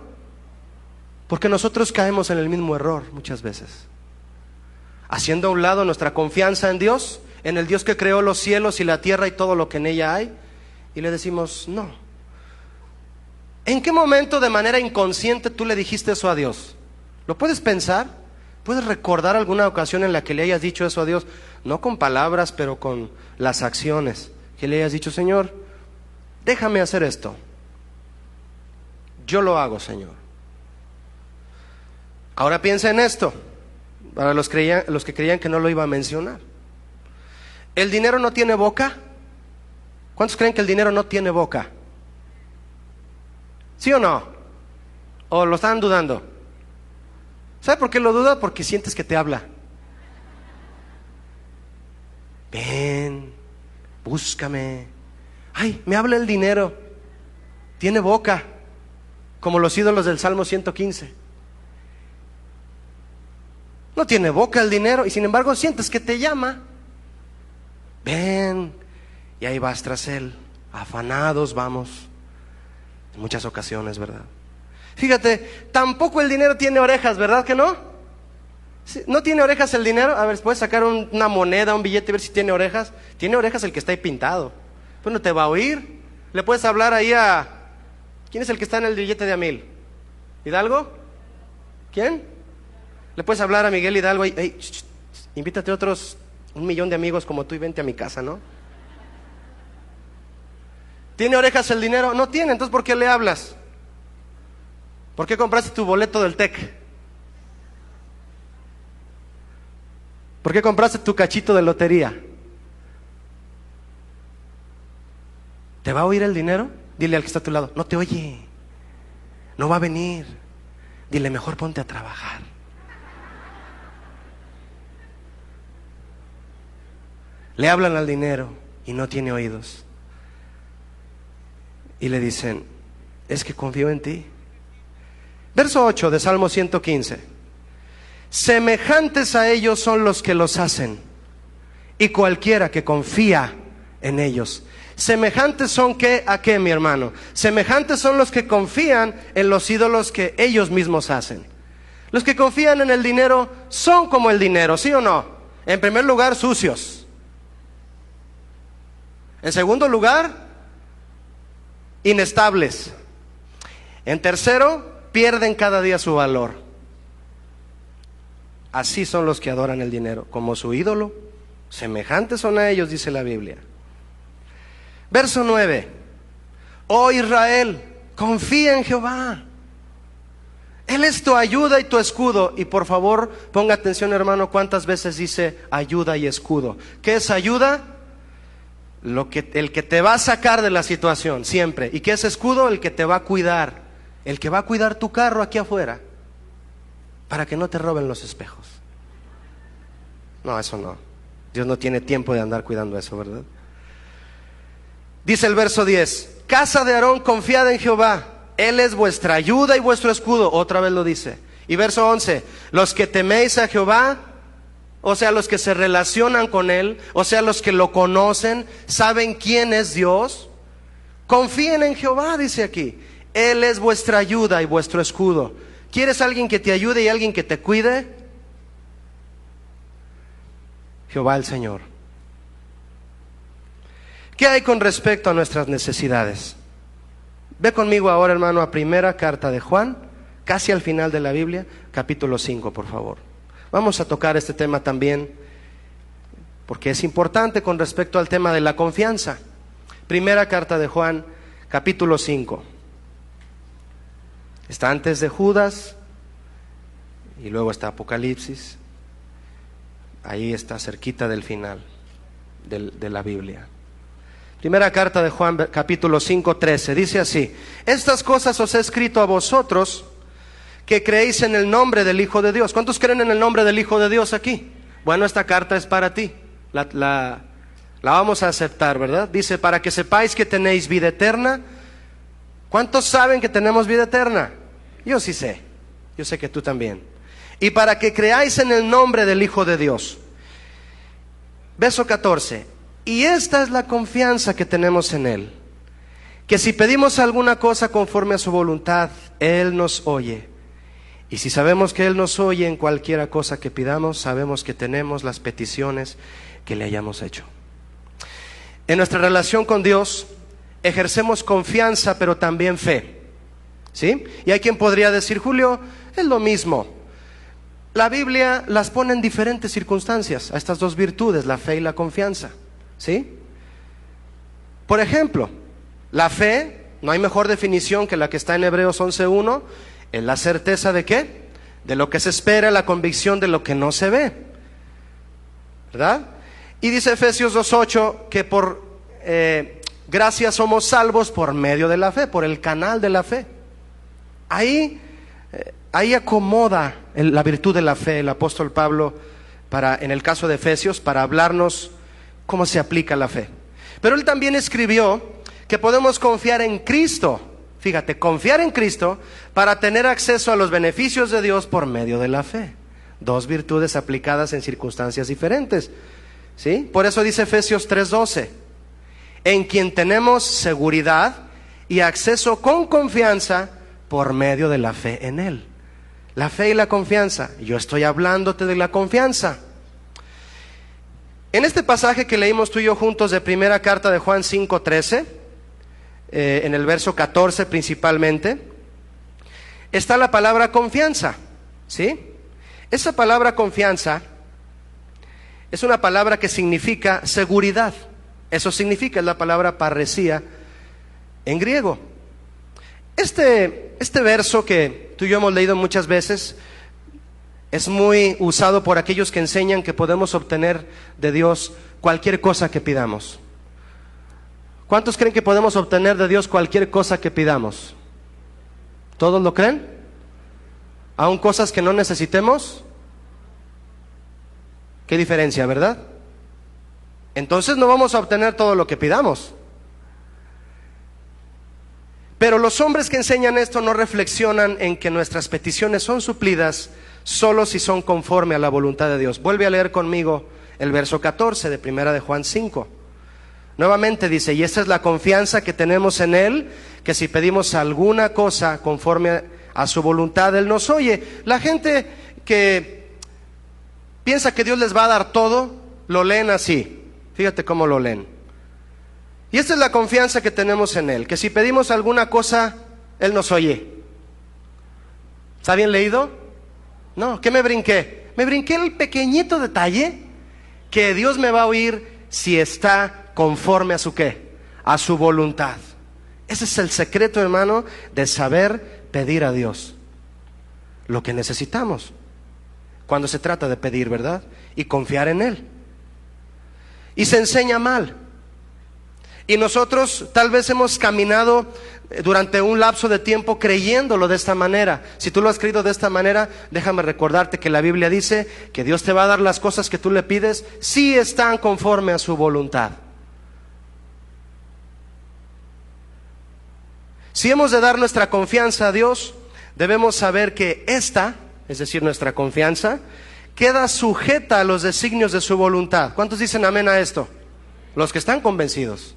Porque nosotros caemos en el mismo error muchas veces, haciendo a un lado nuestra confianza en Dios, en el Dios que creó los cielos y la tierra y todo lo que en ella hay, y le decimos no. ¿En qué momento de manera inconsciente tú le dijiste eso a Dios? ¿Lo puedes pensar? ¿Puedes recordar alguna ocasión en la que le hayas dicho eso a Dios? No con palabras, pero con las acciones. Que le hayas dicho: Señor, déjame hacer esto. Yo lo hago, Señor. Ahora piensa en esto, para los que creían que no lo iba a mencionar. ¿El dinero no tiene boca? ¿Cuántos creen que el dinero no tiene boca? ¿Sí o no? ¿O lo están dudando? ¿Sabe por qué lo duda? Porque sientes que te habla. Ven, búscame. Ay, me habla el dinero. Tiene boca, como los ídolos del Salmo 115. No tiene boca el dinero, y sin embargo sientes que te llama. Ven, y ahí vas tras él. Afanados vamos. En muchas ocasiones, ¿verdad? Fíjate, tampoco el dinero tiene orejas, ¿verdad que no? ¿No tiene orejas el dinero? A ver, puedes sacar una moneda, un billete y ver si tiene orejas. Tiene orejas el que está ahí pintado. Pues no te va a oír. Le puedes hablar ahí a... ¿Quién es el que está en el billete de $1,000? ¿Hidalgo? ¿Quién? Le puedes hablar a Miguel Hidalgo y... Hey, invítate a otros 1,000,000 de amigos como tú y vente a mi casa, ¿no? ¿Tiene orejas el dinero? No tiene. Entonces, ¿por qué le hablas? ¿Por qué compraste tu boleto del TEC? ¿Por qué compraste tu cachito de lotería? ¿Te va a oír el dinero? Dile al que está a tu lado: no te oye, no va a venir. Dile: mejor ponte a trabajar. Le hablan al dinero y no tiene oídos. Y le dicen: es que confío en ti. Verso 8 de Salmo 115. Semejantes a ellos son los que los hacen, y cualquiera que confía en ellos. Semejantes son ¿a qué, mi hermano? Semejantes son los que confían en los ídolos que ellos mismos hacen. Los que confían en el dinero son como el dinero, ¿sí o no? En primer lugar, sucios. En segundo lugar, inestables. En tercero, pierden cada día su valor. Así son los que adoran el dinero, como su ídolo. Semejantes son a ellos, dice la Biblia. Verso 9. Oh Israel, confía en Jehová. Él es tu ayuda y tu escudo. Y por favor, ponga atención, hermano, cuántas veces dice ayuda y escudo. ¿Qué es ayuda? El que te va a sacar de la situación, siempre. ¿Y qué es escudo? El que te va a cuidar. El que va a cuidar tu carro aquí afuera, para que no te roben los espejos. No, eso no. Dios no tiene tiempo de andar cuidando eso, ¿verdad? Dice el verso 10. Casa de Aarón, confiad en Jehová. Él es vuestra ayuda y vuestro escudo. Otra vez lo dice. Y verso 11. Los que teméis a Jehová, o sea, los que se relacionan con Él, o sea, los que lo conocen, saben quién es Dios, confíen en Jehová, dice aquí. Él es vuestra ayuda y vuestro escudo. ¿Quieres alguien que te ayude y alguien que te cuide? Jehová el Señor. ¿Qué hay con respecto a nuestras necesidades? Ve conmigo ahora, hermano, a primera carta de Juan, casi al final de la Biblia, capítulo 5, por favor. Vamos a tocar este tema también, porque es importante con respecto al tema de la confianza. Primera carta de Juan, capítulo 5. Está antes de Judas y luego está Apocalipsis. Ahí está cerquita del final de la Biblia. Primera carta de Juan, capítulo 5, 13. Dice así: estas cosas os he escrito a vosotros que creéis en el nombre del Hijo de Dios. ¿Cuántos creen en el nombre del Hijo de Dios aquí? Bueno, esta carta es para ti. La vamos a aceptar, ¿verdad? Dice, para que sepáis que tenéis vida eterna. ¿Cuántos saben que tenemos vida eterna? Yo sí sé. Yo sé que tú también. Y para que creáis en el nombre del Hijo de Dios. Verso 14. Y esta es la confianza que tenemos en Él, que si pedimos alguna cosa conforme a su voluntad, Él nos oye. Y si sabemos que Él nos oye en cualquiera cosa que pidamos, sabemos que tenemos las peticiones que le hayamos hecho. En nuestra relación con Dios, ejercemos confianza, pero también fe. ¿Sí? Y hay quien podría decir, Julio, es lo mismo. La Biblia las pone en diferentes circunstancias, a estas dos virtudes, la fe y la confianza. ¿Sí? Por ejemplo, la fe, no hay mejor definición que la que está en Hebreos 11:1, es la certeza ¿de qué? De lo que se espera, la convicción de lo que no se ve, ¿verdad? Y dice Efesios 2:8 que por gracia somos salvos por medio de la fe, por el canal de la fe. Ahí acomoda la virtud de la fe el apóstol Pablo en el caso de Efesios, para hablarnos cómo se aplica la fe. Pero él también escribió que podemos confiar en Cristo. Fíjate, confiar en Cristo para tener acceso a los beneficios de Dios por medio de la fe. Dos virtudes aplicadas en circunstancias diferentes. ¿Sí? Por eso dice Efesios 3:12, en quien tenemos seguridad y acceso con confianza por medio de la fe en Él. La fe y la confianza. Yo estoy hablándote de la confianza. En este pasaje que leímos tú y yo juntos de primera carta de Juan 5:13, en el verso 14 principalmente, está la palabra confianza, ¿sí? Esa palabra confianza es una palabra que significa seguridad. Eso significa, es la palabra parresía en griego. Este verso que tú y yo hemos leído muchas veces es muy usado por aquellos que enseñan que podemos obtener de Dios cualquier cosa que pidamos. ¿Cuántos creen que podemos obtener de Dios cualquier cosa que pidamos? ¿Todos lo creen? ¿Aún cosas que no necesitemos? ¿Qué diferencia, verdad? Entonces no vamos a obtener todo lo que pidamos. Pero los hombres que enseñan esto no reflexionan en que nuestras peticiones son suplidas solo si son conforme a la voluntad de Dios. Vuelve a leer conmigo el verso 14 de primera de Juan 5. Nuevamente dice, y esta es la confianza que tenemos en Él, que si pedimos alguna cosa conforme a su voluntad, Él nos oye. La gente que piensa que Dios les va a dar todo, lo leen así. Fíjate cómo lo leen. Y esta es la confianza que tenemos en Él, que si pedimos alguna cosa, Él nos oye. ¿Está bien leído? No, ¿qué me brinqué? Me brinqué el pequeñito detalle que Dios me va a oír si está conforme a su ¿qué? A su voluntad. Ese es el secreto, hermano, de saber pedir a Dios lo que necesitamos cuando se trata de pedir, ¿verdad? Y confiar en Él. Y se enseña mal. Y nosotros tal vez hemos caminado durante un lapso de tiempo creyéndolo de esta manera. Si tú lo has creído de esta manera, déjame recordarte que la Biblia dice que Dios te va a dar las cosas que tú le pides si están conforme a su voluntad. Si hemos de dar nuestra confianza a Dios, debemos saber que esta, es decir, nuestra confianza, queda sujeta a los designios de su voluntad. ¿Cuántos dicen amén a esto? Los que están convencidos.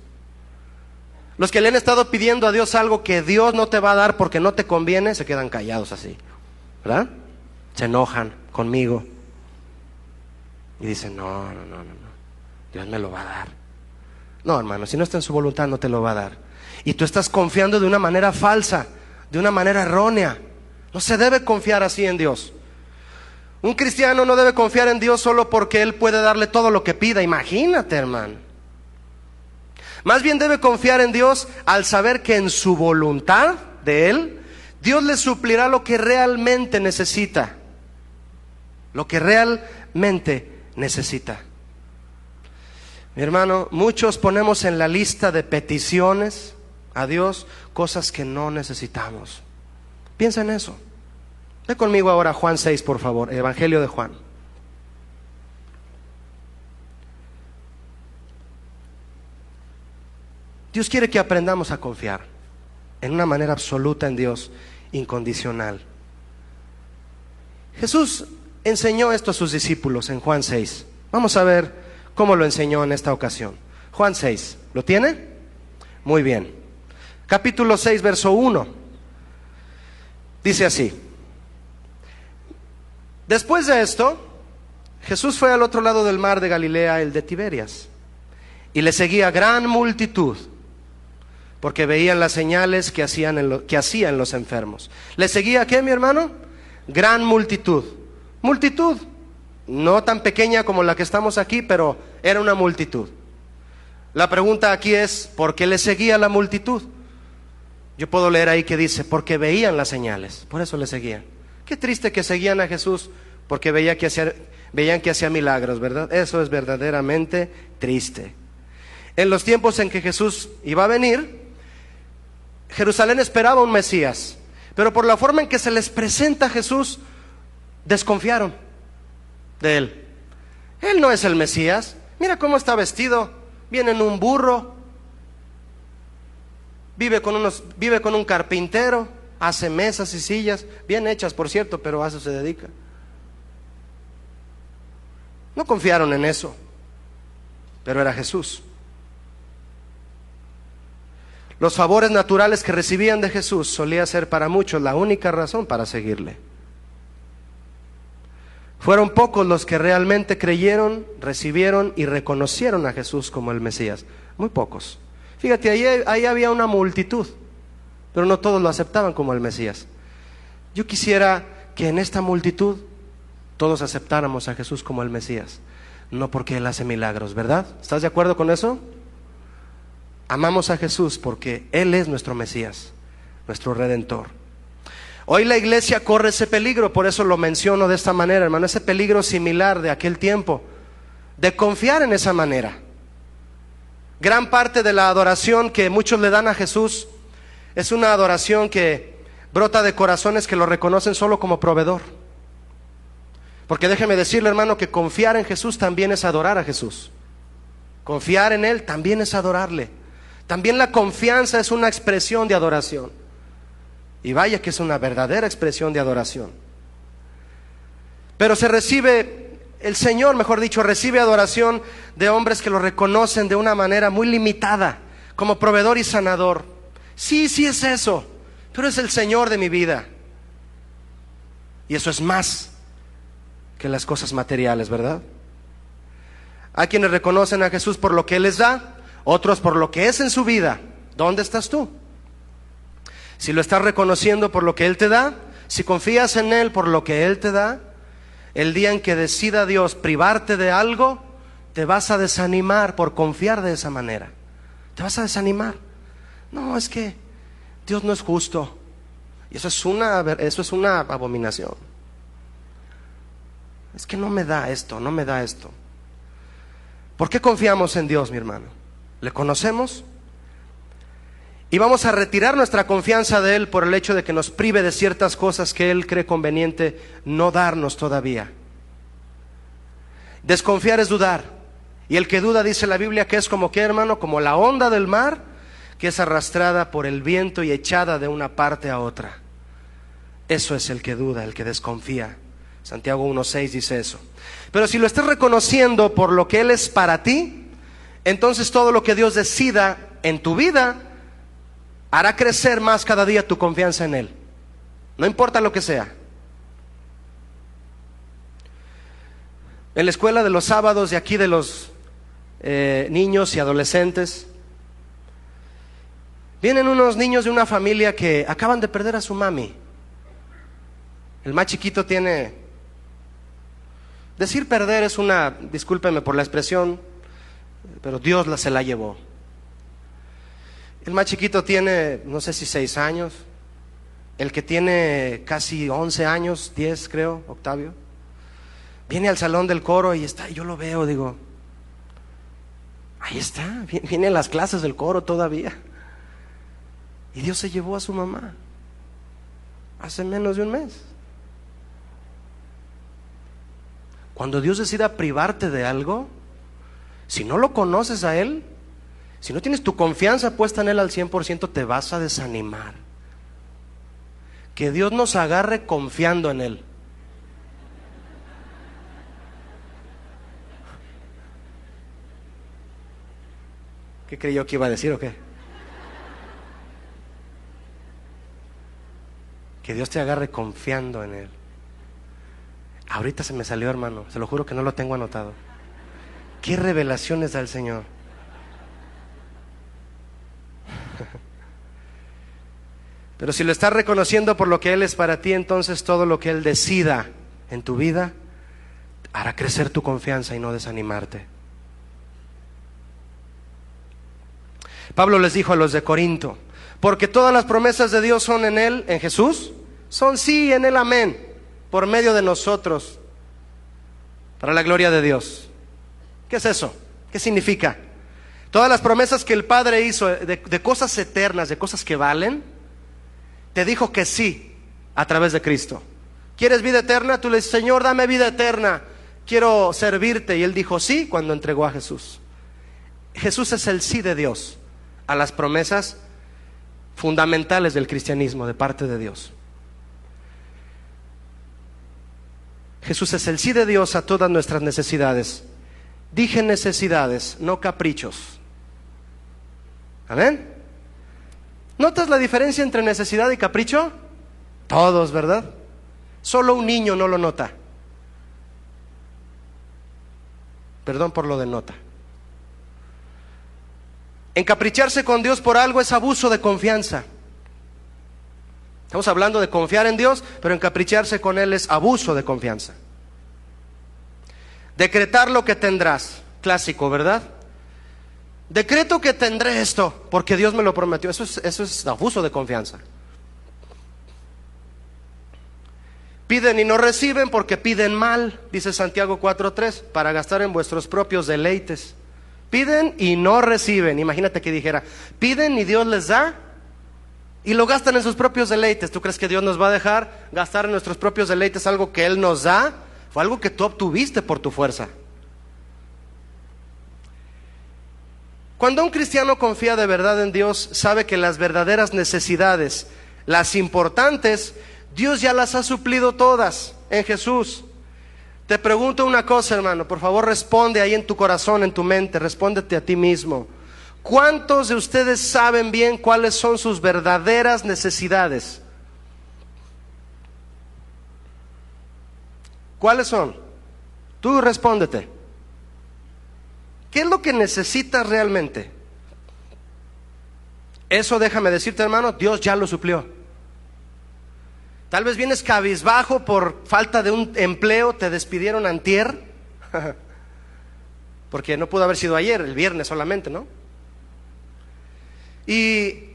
Los que le han estado pidiendo a Dios algo que Dios no te va a dar porque no te conviene, se quedan callados así, ¿verdad? Se enojan conmigo y dicen, no, Dios me lo va a dar. No, hermano, si no está en su voluntad no te lo va a dar. Y tú estás confiando de una manera falsa, de una manera errónea. No se debe confiar así en Dios. Un cristiano no debe confiar en Dios solo porque Él puede darle todo lo que pida. Imagínate, hermano. Más bien debe confiar en Dios al saber que en su voluntad de Él, Dios le suplirá lo que realmente necesita. Lo que realmente necesita. Mi hermano, muchos ponemos en la lista de peticiones a Dios cosas que no necesitamos. Piensa en eso. Ve conmigo ahora a Juan 6, por favor, el Evangelio de Juan. Dios quiere que aprendamos a confiar en una manera absoluta en Dios, incondicional. Jesús enseñó esto a sus discípulos en Juan 6. Vamos a ver cómo lo enseñó en esta ocasión. Juan 6, ¿lo tiene? Muy bien. Capítulo 6, verso 1. Dice así: después de esto, Jesús fue al otro lado del mar de Galilea, el de Tiberias, y le seguía gran multitud, porque veían las señales que hacían los enfermos. ¿Le seguía qué, mi hermano? Gran multitud. Multitud, no tan pequeña como la que estamos aquí, pero era una multitud. La pregunta aquí es, ¿por qué le seguía la multitud? Yo puedo leer ahí que dice, porque veían las señales, por eso le seguían. Qué triste que seguían a Jesús porque veían que hacía milagros, ¿verdad? Eso es verdaderamente triste. En los tiempos en que Jesús iba a venir, Jerusalén esperaba un Mesías, pero por la forma en que se les presenta a Jesús, desconfiaron de Él. Él no es el Mesías. Mira cómo está vestido, viene en un burro, vive con un carpintero, hace mesas y sillas, bien hechas por cierto, pero a eso se dedica. No confiaron en eso, pero era Jesús. Los favores naturales que recibían de Jesús solía ser para muchos la única razón para seguirle. Fueron pocos los que realmente creyeron, recibieron y reconocieron a Jesús como el Mesías. Muy pocos. Fíjate, ahí había una multitud, pero no todos lo aceptaban como el Mesías. Yo quisiera que en esta multitud todos aceptáramos a Jesús como el Mesías, no porque Él hace milagros, ¿verdad? ¿Estás de acuerdo con eso? Amamos a Jesús porque Él es nuestro Mesías, nuestro Redentor. Hoy la iglesia corre ese peligro, por eso lo menciono de esta manera, hermano, ese peligro similar de aquel tiempo, de confiar en esa manera. Gran parte de la adoración que muchos le dan a Jesús es una adoración que brota de corazones que lo reconocen solo como proveedor. Porque déjeme decirle, hermano, que confiar en Jesús también es adorar a Jesús. Confiar en Él también es adorarle. También la confianza es una expresión de adoración. Y vaya que es una verdadera expresión de adoración. Pero el Señor, mejor dicho, recibe adoración de hombres que lo reconocen de una manera muy limitada, como proveedor y sanador. Sí es eso, pero es el Señor de mi vida. Y eso es más que las cosas materiales, ¿verdad? Hay quienes reconocen a Jesús por lo que Él les da, otros por lo que es en su vida. ¿Dónde estás tú? Si lo estás reconociendo por lo que Él te da, si confías en Él por lo que Él te da, el día en que decida Dios privarte de algo, te vas a desanimar por confiar de esa manera. Te vas a desanimar. No, es que Dios no es justo. Y eso es una abominación. Es que no me da esto, no me da esto. ¿Por qué confiamos en Dios, mi hermano? ¿Le conocemos? Y vamos a retirar nuestra confianza de Él por el hecho de que nos prive de ciertas cosas que Él cree conveniente no darnos todavía. Desconfiar es dudar. Y el que duda, dice la Biblia, que es como ¿qué, hermano? Como la onda del mar que es arrastrada por el viento y echada de una parte a otra. Eso es el que duda, el que desconfía. Santiago 1:6 dice eso. Pero si lo estás reconociendo por lo que Él es para ti, entonces todo lo que Dios decida en tu vida hará crecer más cada día tu confianza en Él. No importa lo que sea. En la escuela de los sábados de aquí de los niños y adolescentes. Vienen unos niños de una familia que acaban de perder a su mami. El más chiquito tiene... Decir perder es una... Discúlpenme por la expresión, pero Dios se la llevó. El más chiquito tiene, no sé si 6 años. El que tiene casi 11 años, 10 creo, Octavio. Viene al salón del coro y está, yo lo veo, digo, ahí está, viene a las clases del coro todavía. Y Dios se llevó a su mamá hace menos de un mes. Cuando Dios decida privarte de algo, si no lo conoces a Él, si no tienes tu confianza puesta en Él al 100%, te vas a desanimar. Que Dios nos agarre confiando en Él. ¿Qué creyó que iba a decir o qué? Que Dios te agarre confiando en Él. Ahorita se me salió, hermano, se lo juro que no lo tengo anotado. ¿Qué revelaciones da el Señor? Pero si lo estás reconociendo por lo que Él es para ti, entonces todo lo que Él decida en tu vida hará crecer tu confianza y no desanimarte. Pablo les dijo a los de Corinto, porque todas las promesas de Dios son en Él, en Jesús, son sí en Él, amén, por medio de nosotros, para la gloria de Dios. ¿Qué es eso? ¿Qué significa? Todas las promesas que el Padre hizo de cosas eternas, de cosas que valen, te dijo que sí a través de Cristo. ¿Quieres vida eterna? Tú le dices, Señor, dame vida eterna, quiero servirte. Y Él dijo sí cuando entregó a Jesús. Jesús es el sí de Dios a las promesas fundamentales del cristianismo de parte de Dios. Jesús es el sí de Dios a todas nuestras necesidades. Dije necesidades, no caprichos. ¿Amén? ¿Notas la diferencia entre necesidad y capricho? Todos, ¿verdad? Solo un niño no lo nota. Perdón por lo de nota. Encapricharse con Dios por algo es abuso de confianza. Estamos hablando de confiar en Dios, pero encapricharse con Él es abuso de confianza. Decretar lo que tendrás, clásico, ¿verdad? Decreto que tendré esto, porque Dios me lo prometió. Eso es abuso de confianza. Piden y no reciben porque piden mal, dice Santiago 4:3, para gastar en vuestros propios deleites. Piden y no reciben. Imagínate que dijera, piden y Dios les da y lo gastan en sus propios deleites. ¿Tú crees que Dios nos va a dejar gastar en nuestros propios deleites algo que Él nos da? Fue algo que tú obtuviste por tu fuerza. Cuando un cristiano confía de verdad en Dios, sabe que las verdaderas necesidades, las importantes, Dios ya las ha suplido todas en Jesús. Te pregunto una cosa, hermano, por favor responde ahí en tu corazón, en tu mente, respóndete a ti mismo. ¿Cuántos de ustedes saben bien cuáles son sus verdaderas necesidades? ¿Cuáles son? Tú respóndete. ¿Qué es lo que necesitas realmente? Eso, déjame decirte, hermano, Dios ya lo suplió. Tal vez vienes cabizbajo por falta de un empleo, te despidieron antier, porque no pudo haber sido ayer, el viernes solamente, ¿no? Y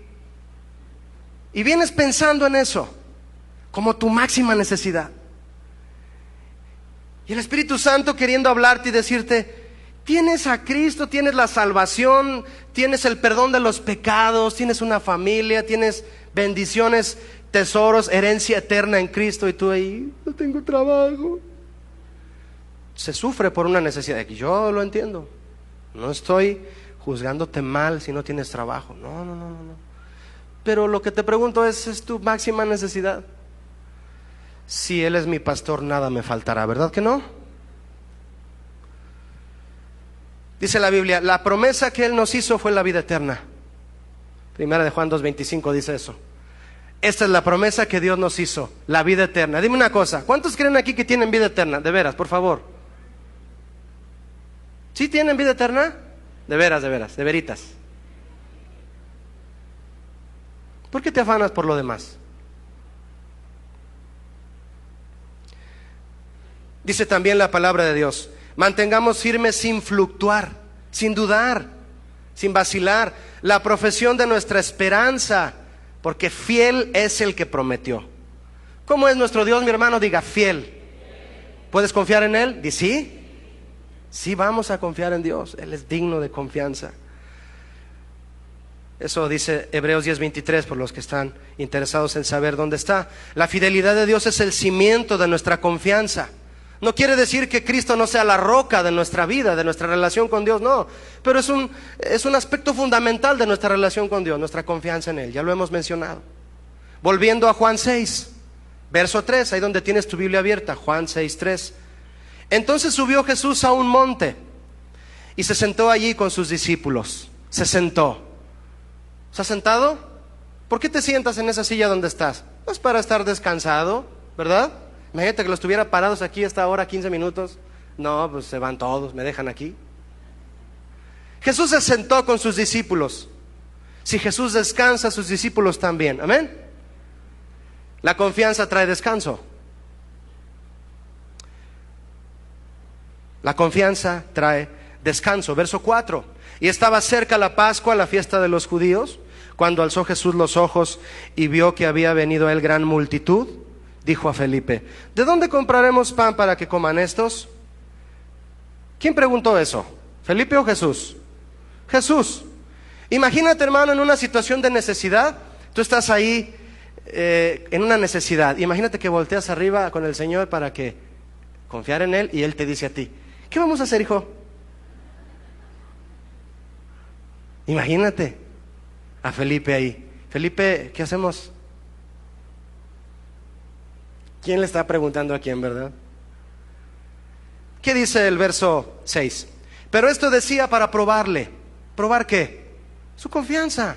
vienes pensando en eso como tu máxima necesidad. Y el Espíritu Santo queriendo hablarte y decirte, tienes a Cristo, tienes la salvación, tienes el perdón de los pecados, tienes una familia, tienes bendiciones, tesoros, herencia eterna en Cristo, y tú ahí, no tengo trabajo. Se sufre por una necesidad. Yo lo entiendo. No estoy juzgándote mal si no tienes trabajo. No. Pero lo que te pregunto ¿es tu máxima necesidad? Si Él es mi pastor, nada me faltará, ¿verdad que no? Dice la Biblia, la promesa que Él nos hizo fue la vida eterna. Primera de Juan 2:25 dice eso. Esta es la promesa que Dios nos hizo, la vida eterna. Dime una cosa, ¿cuántos creen aquí que tienen vida eterna? De veras, por favor. ¿Sí tienen vida eterna? De veras, de veritas. ¿Por qué te afanas por lo demás? Dice también la palabra de Dios, mantengamos firmes sin fluctuar, sin dudar, sin vacilar, la profesión de nuestra esperanza, porque fiel es el que prometió. ¿Cómo es nuestro Dios, mi hermano? Diga, fiel. ¿Puedes confiar en Él? Dice, sí. Sí, vamos a confiar en Dios. Él es digno de confianza. Eso dice Hebreos 10:23, por los que están interesados en saber dónde está. La fidelidad de Dios es el cimiento de nuestra confianza. No quiere decir que Cristo no sea la roca de nuestra vida, de nuestra relación con Dios, no. Pero es un aspecto fundamental de nuestra relación con Dios, nuestra confianza en Él. Ya lo hemos mencionado. Volviendo a Juan 6, verso 3, ahí donde tienes tu Biblia abierta, Juan 6:3. Entonces subió Jesús a un monte y se sentó allí con sus discípulos. Se sentó. ¿Se ha sentado? ¿Por qué te sientas en esa silla donde estás? Pues para estar descansado, ¿verdad? Imagínate que los tuviera parados aquí hasta ahora 15 minutos. No, pues se van todos, me dejan aquí. Jesús se sentó con sus discípulos. Si Jesús descansa, sus discípulos también. Amén. La confianza trae descanso. La confianza trae descanso. Verso 4. Y estaba cerca la Pascua, la fiesta de los judíos. Cuando alzó Jesús los ojos y vio que había venido a él gran multitud, dijo a Felipe, ¿de dónde compraremos pan para que coman estos? ¿Quién preguntó eso? ¿Felipe o Jesús? Jesús. Imagínate, hermano, en una situación de necesidad. Tú estás ahí en una necesidad. Imagínate que volteas arriba con el Señor para que confiar en Él y Él te dice a ti, ¿qué vamos a hacer, hijo? Imagínate a Felipe ahí. Felipe, ¿qué hacemos? ¿Quién le está preguntando a quién, verdad? ¿Qué dice el verso 6? Pero esto decía para probarle. ¿Probar qué? Su confianza.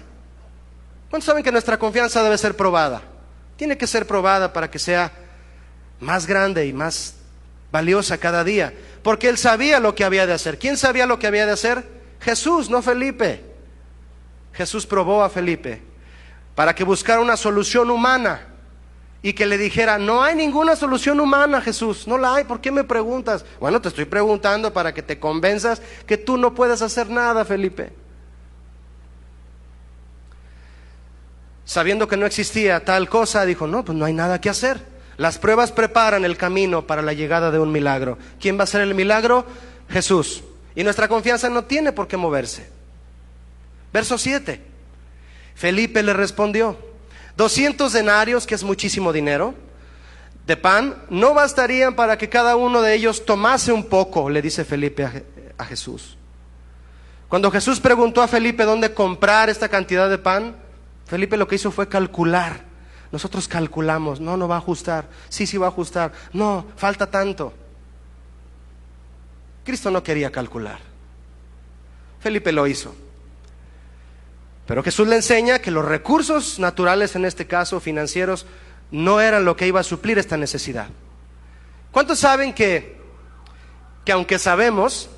¿Cuántos saben que nuestra confianza debe ser probada? Tiene que ser probada para que sea más grande y más valiosa cada día. Porque él sabía lo que había de hacer. ¿Quién sabía lo que había de hacer? Jesús, no Felipe. Jesús probó a Felipe para que buscara una solución humana y que le dijera, no hay ninguna solución humana, Jesús, no la hay, ¿por qué me preguntas? Bueno, te estoy preguntando para que te convenzas que tú no puedes hacer nada, Felipe. Sabiendo que no existía tal cosa, dijo, no, pues no hay nada que hacer. Las pruebas preparan el camino para la llegada de un milagro. ¿Quién va a hacer el milagro? Jesús. Y nuestra confianza no tiene por qué moverse. Verso 7. Felipe le respondió, 200 denarios, que es muchísimo dinero, de pan, no bastarían para que cada uno de ellos tomase un poco, le dice Felipe a Jesús. Cuando Jesús preguntó a Felipe dónde comprar esta cantidad de pan, Felipe lo que hizo fue calcular. Nosotros calculamos, no va a ajustar, sí va a ajustar, no, falta tanto. Cristo no quería calcular. Felipe lo hizo. Pero Jesús le enseña que los recursos naturales, en este caso financieros, no eran lo que iba a suplir esta necesidad. ¿Cuántos saben que aunque sabemos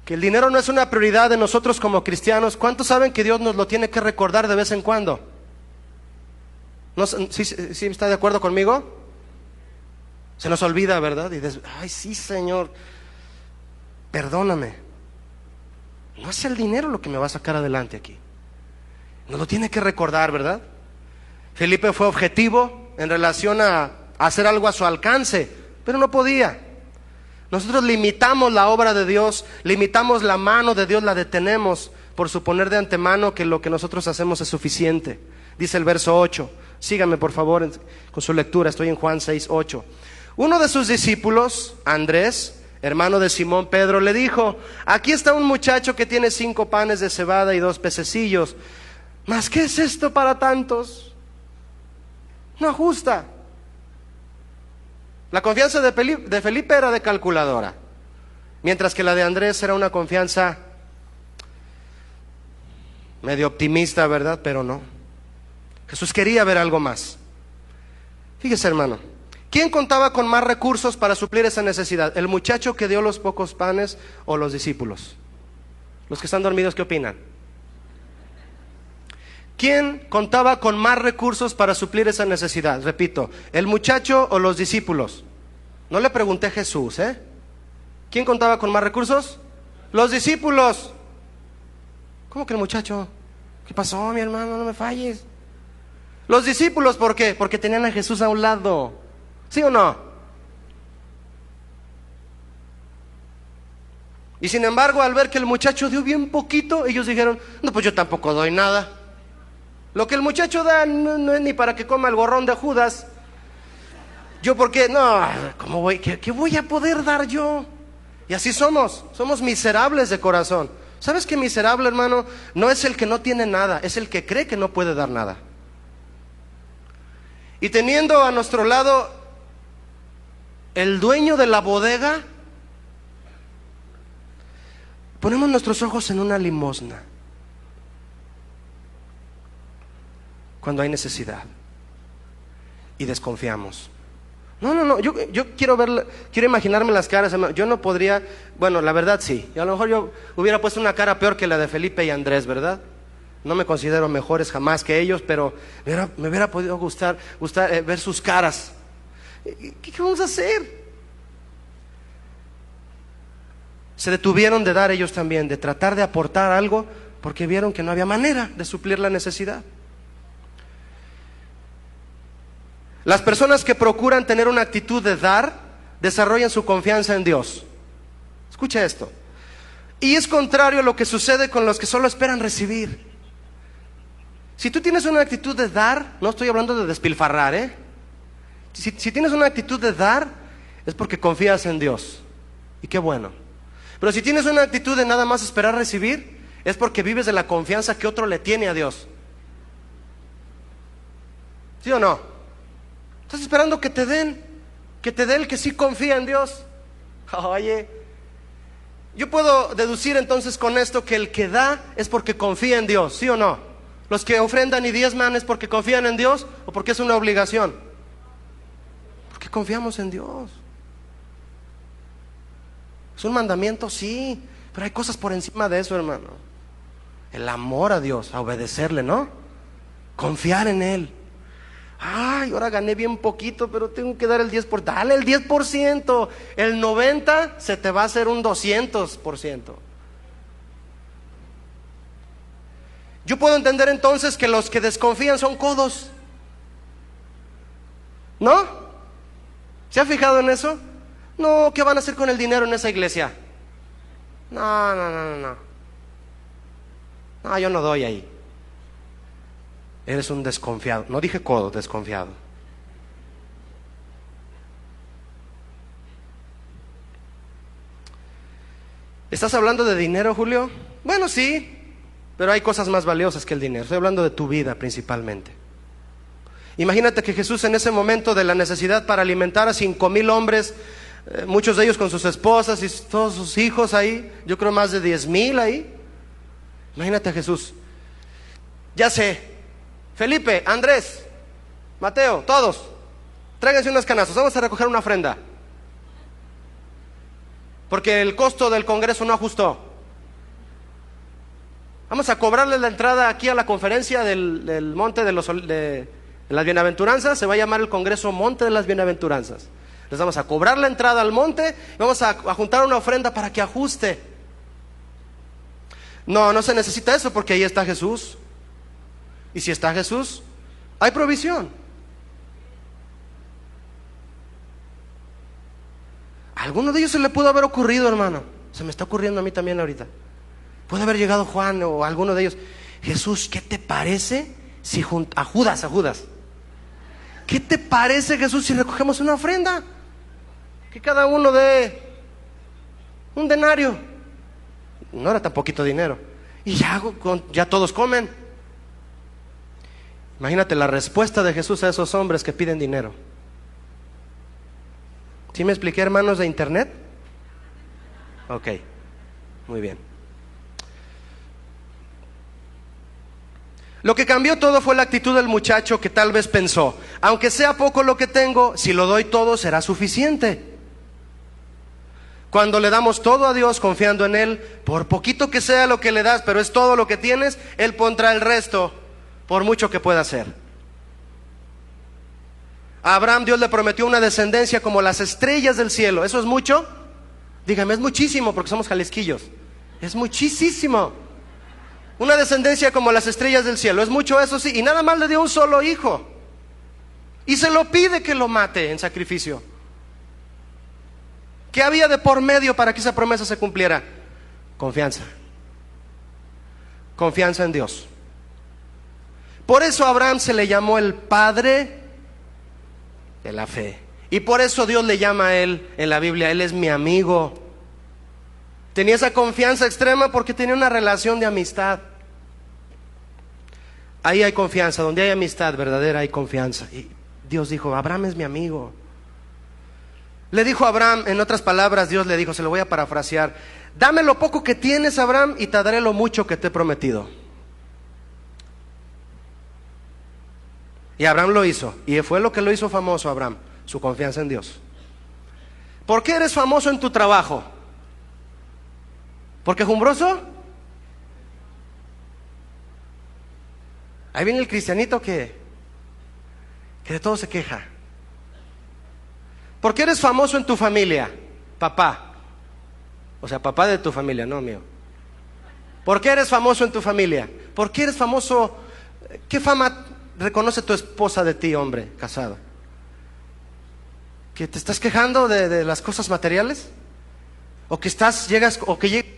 que el dinero no es una prioridad de nosotros como cristianos, cuántos saben que Dios nos lo tiene que recordar de vez en cuando? ¿No, sí está de acuerdo conmigo? Se nos olvida, ¿verdad? Y dices, ay, sí, Señor, perdóname. No es el dinero lo que me va a sacar adelante aquí. Nos lo tiene que recordar, ¿verdad? Felipe fue objetivo en relación a hacer algo a su alcance, pero no podía. Nosotros limitamos la obra de Dios, limitamos la mano de Dios, la detenemos por suponer de antemano que lo que nosotros hacemos es suficiente. Dice el verso 8, síganme por favor con su lectura, estoy en Juan 6:8. Uno de sus discípulos, Andrés, hermano de Simón Pedro, le dijo, aquí está un muchacho que tiene 5 panes de cebada y 2 pececillos. ¿Mas qué es esto para tantos? No ajusta. La confianza de Felipe era de calculadora, mientras que la de Andrés era una confianza medio optimista, ¿verdad? Pero no. Jesús quería ver algo más. Fíjese, hermano, ¿quién contaba con más recursos para suplir esa necesidad? ¿El muchacho que dio los pocos panes o los discípulos? Los que están dormidos, ¿qué opinan? ¿Quién contaba con más recursos para suplir esa necesidad? Repito, ¿el muchacho o los discípulos? No le pregunté a Jesús, ¿eh? ¿Quién contaba con más recursos? Los discípulos. ¿Cómo que el muchacho? ¿Qué pasó, mi hermano? No me falles. Los discípulos, ¿por qué? Porque tenían a Jesús a un lado. ¿Sí o no? Y sin embargo, al ver que el muchacho dio bien poquito, ellos dijeron, no, pues yo tampoco doy nada. Lo que el muchacho da no es ni para que coma el gorrón de Judas. ¿Yo por qué? No, ¿cómo voy? ¿Qué voy a poder dar yo? Y así somos miserables de corazón. ¿Sabes qué miserable, hermano? No es el que no tiene nada, es el que cree que no puede dar nada. Y teniendo a nuestro lado el dueño de la bodega, ponemos nuestros ojos en una limosna cuando hay necesidad y desconfiamos. No, yo quiero imaginarme las caras, hermano. Yo no podría, bueno, la verdad sí, y a lo mejor yo hubiera puesto una cara peor que la de Felipe y Andrés, ¿verdad? No me considero mejores jamás que ellos, pero me hubiera podido gustar ver sus caras. ¿Qué vamos a hacer? Se detuvieron de dar ellos también, de tratar de aportar algo, porque vieron que no había manera de suplir la necesidad. Las personas que procuran tener una actitud de dar, desarrollan su confianza en Dios. Escucha esto. Y es contrario a lo que sucede con los que solo esperan recibir. Si tú tienes una actitud de dar, no estoy hablando de despilfarrar, ¿eh? Si tienes una actitud de dar, es porque confías en Dios. Y qué bueno. Pero si tienes una actitud de nada más esperar recibir, es porque vives de la confianza que otro le tiene a Dios. ¿Sí o no? Estás esperando que te dé el que sí confía en Dios. Oye, yo puedo deducir entonces con esto que el que da es porque confía en Dios, ¿sí o no? Los que ofrendan y diezman es porque confían en Dios o porque es una obligación. Porque confiamos en Dios. ¿Es un mandamiento? Sí, pero hay cosas por encima de eso, hermano. El amor a Dios, a obedecerle, ¿no? Confiar en Él. Ay, ahora gané bien poquito, pero tengo que dar el 10%. Dale el 10%. El 90% se te va a hacer un 200%. Yo puedo entender entonces que los que desconfían son codos. ¿No? ¿Se ha fijado en eso? No, ¿qué van a hacer con el dinero en esa iglesia? No. No, yo no doy ahí. Eres un desconfiado. No dije codo, desconfiado. ¿Estás hablando de dinero, Julio? Bueno, sí, pero hay cosas más valiosas que el dinero. Estoy hablando de tu vida principalmente. Imagínate que Jesús en ese momento de la necesidad para alimentar a 5,000 hombres, muchos de ellos con sus esposas y todos sus hijos ahí, yo creo más de 10,000 ahí. Imagínate a Jesús. Ya sé, Felipe, Andrés, Mateo, todos, tráiganse unas canastas, vamos a recoger una ofrenda. Porque el costo del congreso no ajustó. Vamos a cobrarle la entrada aquí a la conferencia del Monte de las Bienaventuranzas. Se va a llamar el Congreso Monte de las Bienaventuranzas. Les vamos a cobrar la entrada al monte y vamos a juntar una ofrenda para que ajuste. No se necesita eso porque ahí está Jesús. Y si está Jesús, hay provisión. A alguno de ellos se le pudo haber ocurrido, hermano. Se me está ocurriendo a mí también ahorita. Puede haber llegado Juan o alguno de ellos. Jesús, ¿qué te parece si a Judas? ¿Qué te parece, Jesús, si recogemos una ofrenda? Que cada uno dé un denario. No era tan poquito dinero. Y ya todos comen. Imagínate la respuesta de Jesús a esos hombres que piden dinero. ¿Sí me expliqué, hermanos de internet? Ok, muy bien. Lo que cambió todo fue la actitud del muchacho que tal vez pensó, aunque sea poco lo que tengo, si lo doy todo será suficiente. Cuando le damos todo a Dios confiando en Él, por poquito que sea lo que le das, pero es todo lo que tienes, Él pondrá el resto, por mucho que pueda hacer. A Abraham Dios le prometió una descendencia como las estrellas del cielo. ¿Eso es mucho? Dígame, es muchísimo, porque somos jalisquillos. Es muchísimo. Una descendencia como las estrellas del cielo. ¿Es mucho eso? Sí. Y nada más le dio un solo hijo. Y se lo pide que lo mate en sacrificio. ¿Qué había de por medio para que esa promesa se cumpliera? Confianza. Confianza en Dios. Por eso a Abraham se le llamó el padre de la fe. Y por eso Dios le llama a él en la Biblia, Él es mi amigo. Tenía esa confianza extrema porque tenía una relación de amistad. Ahí hay confianza, donde hay amistad verdadera hay confianza. Y Dios dijo, Abraham es mi amigo. Le dijo a Abraham, en otras palabras, Dios le dijo, se lo voy a parafrasear: dame lo poco que tienes, Abraham, y te daré lo mucho que te he prometido. Y Abraham lo hizo, y fue lo que lo hizo famoso a Abraham, su confianza en Dios. ¿Por qué eres famoso en tu trabajo? ¿Por quejumbroso? Ahí viene el cristianito que de todo se queja. ¿Por qué eres famoso en tu familia? Papá. O sea, papá de tu familia, no mío. ¿Por qué eres famoso en tu familia? ¿Por qué eres famoso? ¿Qué fama reconoce tu esposa de ti, hombre casado? ¿Que te estás quejando de las cosas materiales? ¿O que llegas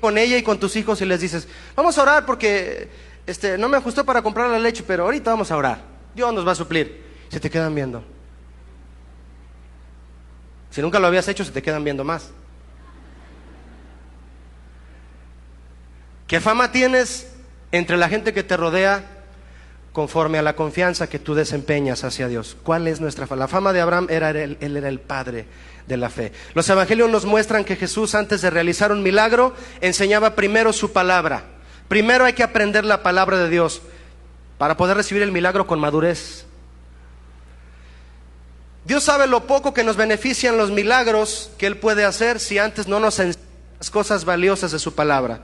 con ella y con tus hijos y les dices, vamos a orar porque no me ajustó para comprar la leche, pero ahorita vamos a orar, Dios nos va a suplir? Se te quedan viendo. Si nunca lo habías hecho, se te quedan viendo más. ¿Qué fama tienes entre la gente que te rodea conforme a la confianza que tú desempeñas hacia Dios? ¿Cuál es nuestra fama? La fama de Abraham él era el padre de la fe. Los evangelios nos muestran que Jesús, antes de realizar un milagro, enseñaba primero su palabra. Primero hay que aprender la palabra de Dios para poder recibir el milagro con madurez. Dios sabe lo poco que nos benefician los milagros que Él puede hacer si antes no nos enseña las cosas valiosas de su palabra.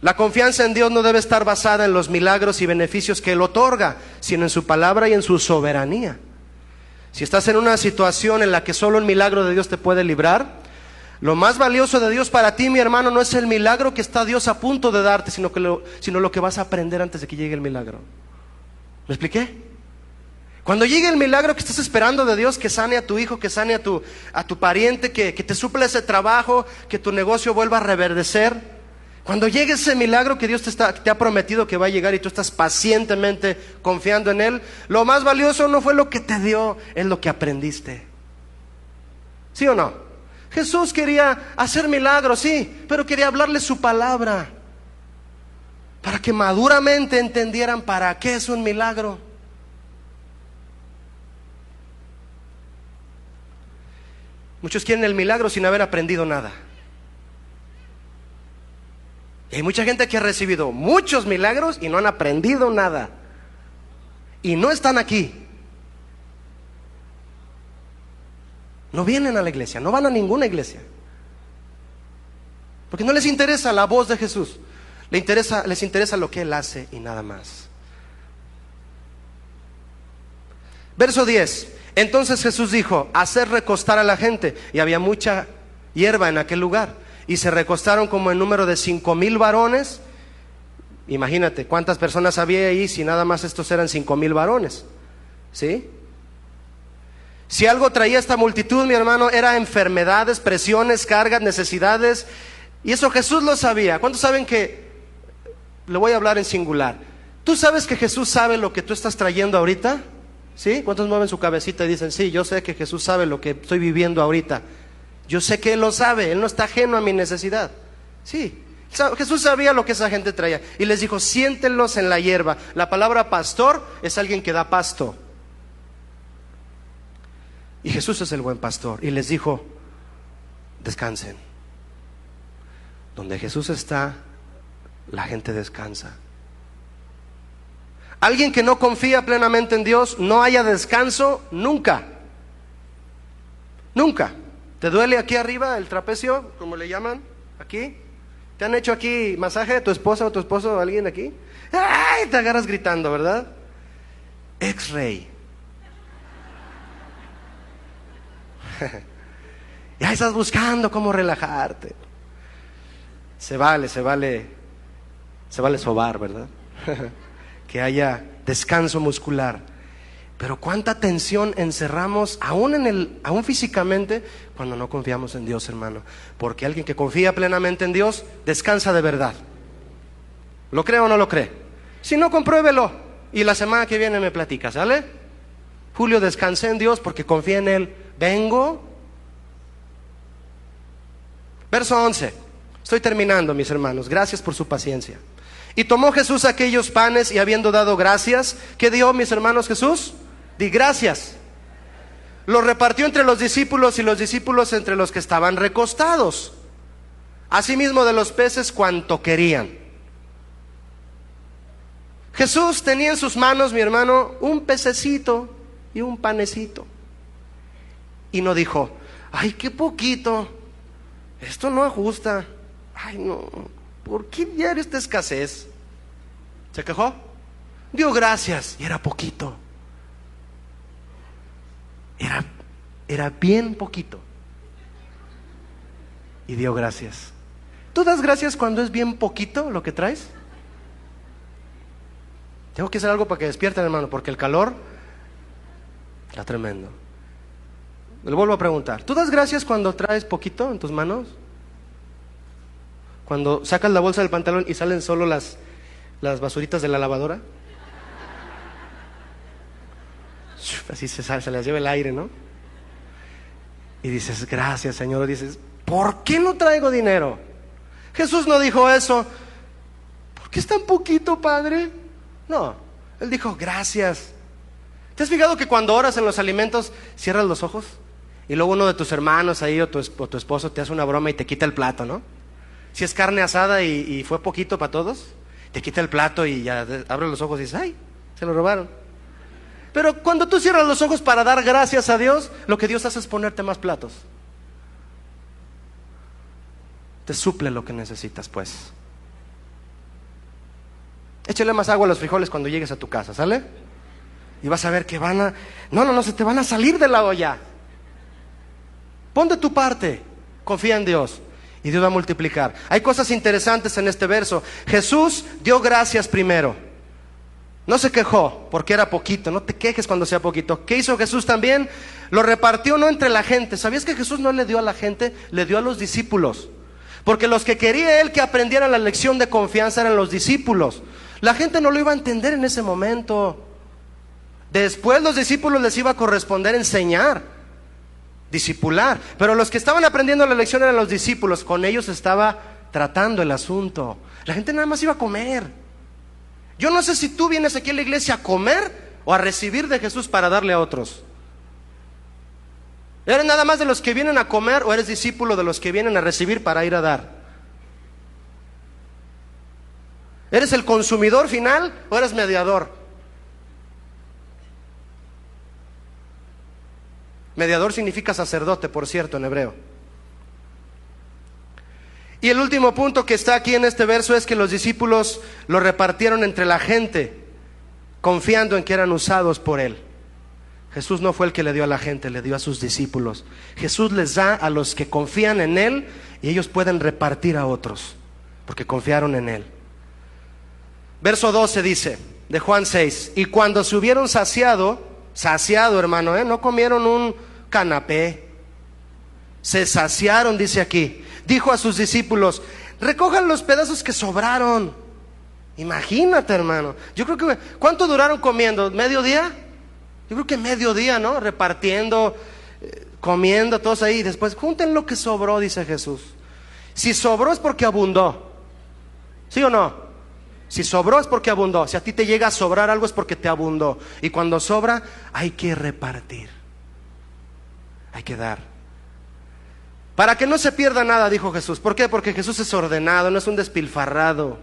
La confianza en Dios no debe estar basada en los milagros y beneficios que Él otorga, sino en su palabra y en su soberanía. Si estás en una situación en la que solo el milagro de Dios te puede librar, lo más valioso de Dios para ti, mi hermano, no es el milagro que está Dios a punto de darte, sino lo que vas a aprender antes de que llegue el milagro. ¿Me expliqué? Cuando llegue el milagro que estás esperando de Dios, que sane a tu hijo, que sane a tu pariente, que te supla ese trabajo, que tu negocio vuelva a reverdecer, cuando llegue ese milagro que Dios te ha prometido que va a llegar y tú estás pacientemente confiando en Él, lo más valioso no fue lo que te dio, es lo que aprendiste. ¿Sí o no? Jesús quería hacer milagros, sí, pero quería hablarles su palabra para que maduramente entendieran para qué es un milagro. Muchos quieren el milagro sin haber aprendido nada. Y hay mucha gente que ha recibido muchos milagros y no han aprendido nada. Y no están aquí. No vienen a la iglesia, no van a ninguna iglesia. Porque no les interesa la voz de Jesús. Les interesa lo que Él hace y nada más. Verso 10. Entonces Jesús dijo, hacer recostar a la gente. Y había mucha hierba en aquel lugar. Y se recostaron como en número de 5,000 varones. Imagínate, ¿cuántas personas había ahí si nada más estos eran 5,000 varones? ¿Sí? Si algo traía esta multitud, mi hermano, era enfermedades, presiones, cargas, necesidades. Y eso Jesús lo sabía. ¿Cuántos saben que? Le voy a hablar en singular. ¿Tú sabes que Jesús sabe lo que tú estás trayendo ahorita? ¿Sí? ¿Cuántos mueven su cabecita y dicen, sí, yo sé que Jesús sabe lo que estoy viviendo ahorita? Yo sé que Él lo sabe, Él no está ajeno a mi necesidad. Sí, Jesús sabía lo que esa gente traía. Y les dijo, siéntenlos en la hierba. La palabra pastor es alguien que da pasto. Y Jesús es el buen pastor. Y les dijo, descansen. Donde Jesús está, la gente descansa. Alguien que no confía plenamente en Dios, no haya descanso nunca. Nunca. ¿Te duele aquí arriba el trapecio, como le llaman? ¿Aquí? ¿Te han hecho aquí masaje de tu esposa o tu esposo o alguien aquí? ¡Ay! Te agarras gritando, ¿verdad? X-ray. Ya estás buscando cómo relajarte. Se vale sobar, ¿verdad? Que haya descanso muscular. Pero cuánta tensión encerramos aún físicamente cuando no confiamos en Dios, hermano. Porque alguien que confía plenamente en Dios descansa de verdad. ¿Lo cree o no lo cree? Si no, compruébelo y la semana que viene me platica, ¿sale? Julio, descansé en Dios porque confía en Él. Vengo. Verso 11. Estoy terminando, mis hermanos. Gracias por su paciencia. Y tomó Jesús aquellos panes y habiendo dado gracias, ¿qué dio, mis hermanos, Jesús? Di gracias. Los repartió entre los discípulos y los discípulos entre los que estaban recostados. Asimismo de los peces cuanto querían. Jesús tenía en sus manos, mi hermano, un pececito y un panecito. Y no dijo, ay, qué poquito, esto no ajusta. Ay, no, ¿por qué diario esta escasez? ¿Se quejó? Dio gracias y era poquito. Era bien poquito. Y dio gracias. ¿Tú das gracias cuando es bien poquito lo que traes? Tengo que hacer algo para que despierten, hermano, porque el calor está tremendo. Le vuelvo a preguntar, ¿tú das gracias cuando traes poquito en tus manos? Cuando sacas la bolsa del pantalón y salen solo las basuritas de la lavadora. Así se las lleva el aire, ¿no? Y dices, gracias, Señor. O dices, ¿por qué no traigo dinero? Jesús no dijo eso. ¿Por qué es tan poquito, Padre? No, Él dijo, gracias. ¿Te has fijado que cuando oras en los alimentos, cierras los ojos? Y luego uno de tus hermanos ahí o tu esposo te hace una broma y te quita el plato, ¿no? Si es carne asada y fue poquito para todos, te quita el plato y ya abres los ojos y dices, ay, se lo robaron. Pero cuando tú cierras los ojos para dar gracias a Dios, lo que Dios hace es ponerte más platos. Te suple lo que necesitas, pues. Échale más agua a los frijoles cuando llegues a tu casa, ¿sale? Y vas a ver que no, se te van a salir de la olla. Pon de tu parte, confía en Dios y Dios va a multiplicar. Hay cosas interesantes en este verso. Jesús dio gracias primero. No se quejó porque era poquito. No te quejes cuando sea poquito. ¿Qué hizo Jesús también? Lo repartió no entre la gente. ¿Sabías que Jesús no le dio a la gente? Le dio a los discípulos. Porque los que quería Él que aprendieran la lección de confianza eran los discípulos. La gente no lo iba a entender en ese momento. Después los discípulos les iba a corresponder enseñar, discipular. Pero los que estaban aprendiendo la lección eran los discípulos. Con ellos estaba tratando el asunto. La gente nada más iba a comer. Yo no sé si tú vienes aquí a la iglesia a comer o a recibir de Jesús para darle a otros. ¿Eres nada más de los que vienen a comer o eres discípulo de los que vienen a recibir para ir a dar? ¿Eres el consumidor final o eres mediador? Mediador significa sacerdote, por cierto, en hebreo. Y el último punto que está aquí en este verso es que los discípulos lo repartieron entre la gente, confiando en que eran usados por Él. Jesús no fue el que le dio a la gente, le dio a sus discípulos. Jesús les da a los que confían en Él y ellos pueden repartir a otros, porque confiaron en Él. Verso 12 dice, de Juan 6, y cuando se hubieron saciado, hermano, no comieron un canapé, se saciaron, dice aquí. Dijo a sus discípulos, recojan los pedazos que sobraron. Imagínate, hermano. Yo creo que, ¿cuánto duraron comiendo? ¿Medio día? Yo creo que medio día, ¿no? Repartiendo, comiendo, todos ahí. Después, junten lo que sobró, dice Jesús. Si sobró es porque abundó. ¿Sí o no? Si sobró es porque abundó. Si a ti te llega a sobrar algo es porque te abundó. Y cuando sobra, hay que repartir. Hay que dar. Para que no se pierda nada, dijo Jesús. ¿Por qué? Porque Jesús es ordenado, no es un despilfarrado.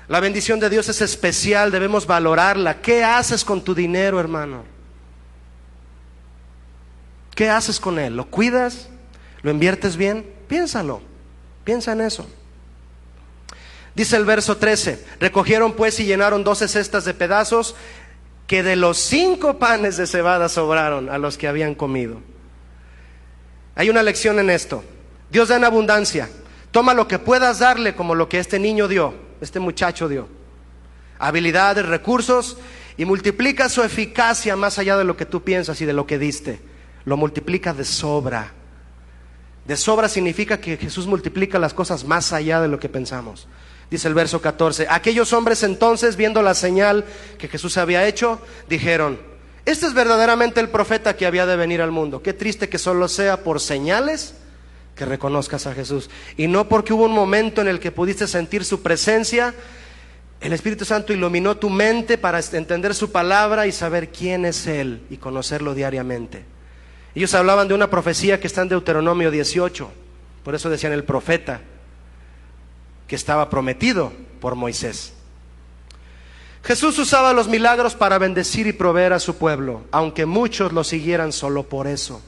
La bendición de Dios es especial, debemos valorarla. ¿Qué haces con tu dinero, hermano? ¿Qué haces con él? ¿Lo cuidas? ¿Lo inviertes bien? Piénsalo, piensa en eso. Dice el verso 13: recogieron pues y llenaron 12 cestas de pedazos que de los 5 panes de cebada sobraron a los que habían comido. Hay una lección en esto. Dios da en abundancia. Toma lo que puedas darle, como lo que este niño dio, este muchacho dio. Habilidades, recursos, y multiplica su eficacia más allá de lo que tú piensas y de lo que diste. Lo multiplica de sobra. De sobra significa que Jesús multiplica las cosas más allá de lo que pensamos. Dice el verso 14: aquellos hombres entonces, viendo la señal que Jesús había hecho, dijeron: este es verdaderamente el profeta que había de venir al mundo. Qué triste que solo sea por señales que reconozcas a Jesús, y no porque hubo un momento en el que pudiste sentir su presencia. El Espíritu Santo iluminó tu mente para entender su palabra y saber quién es Él y conocerlo diariamente. Ellos hablaban de una profecía que está en Deuteronomio 18, por eso decían el profeta, que estaba prometido por Moisés. Jesús usaba los milagros para bendecir y proveer a su pueblo, aunque muchos lo siguieran solo por eso.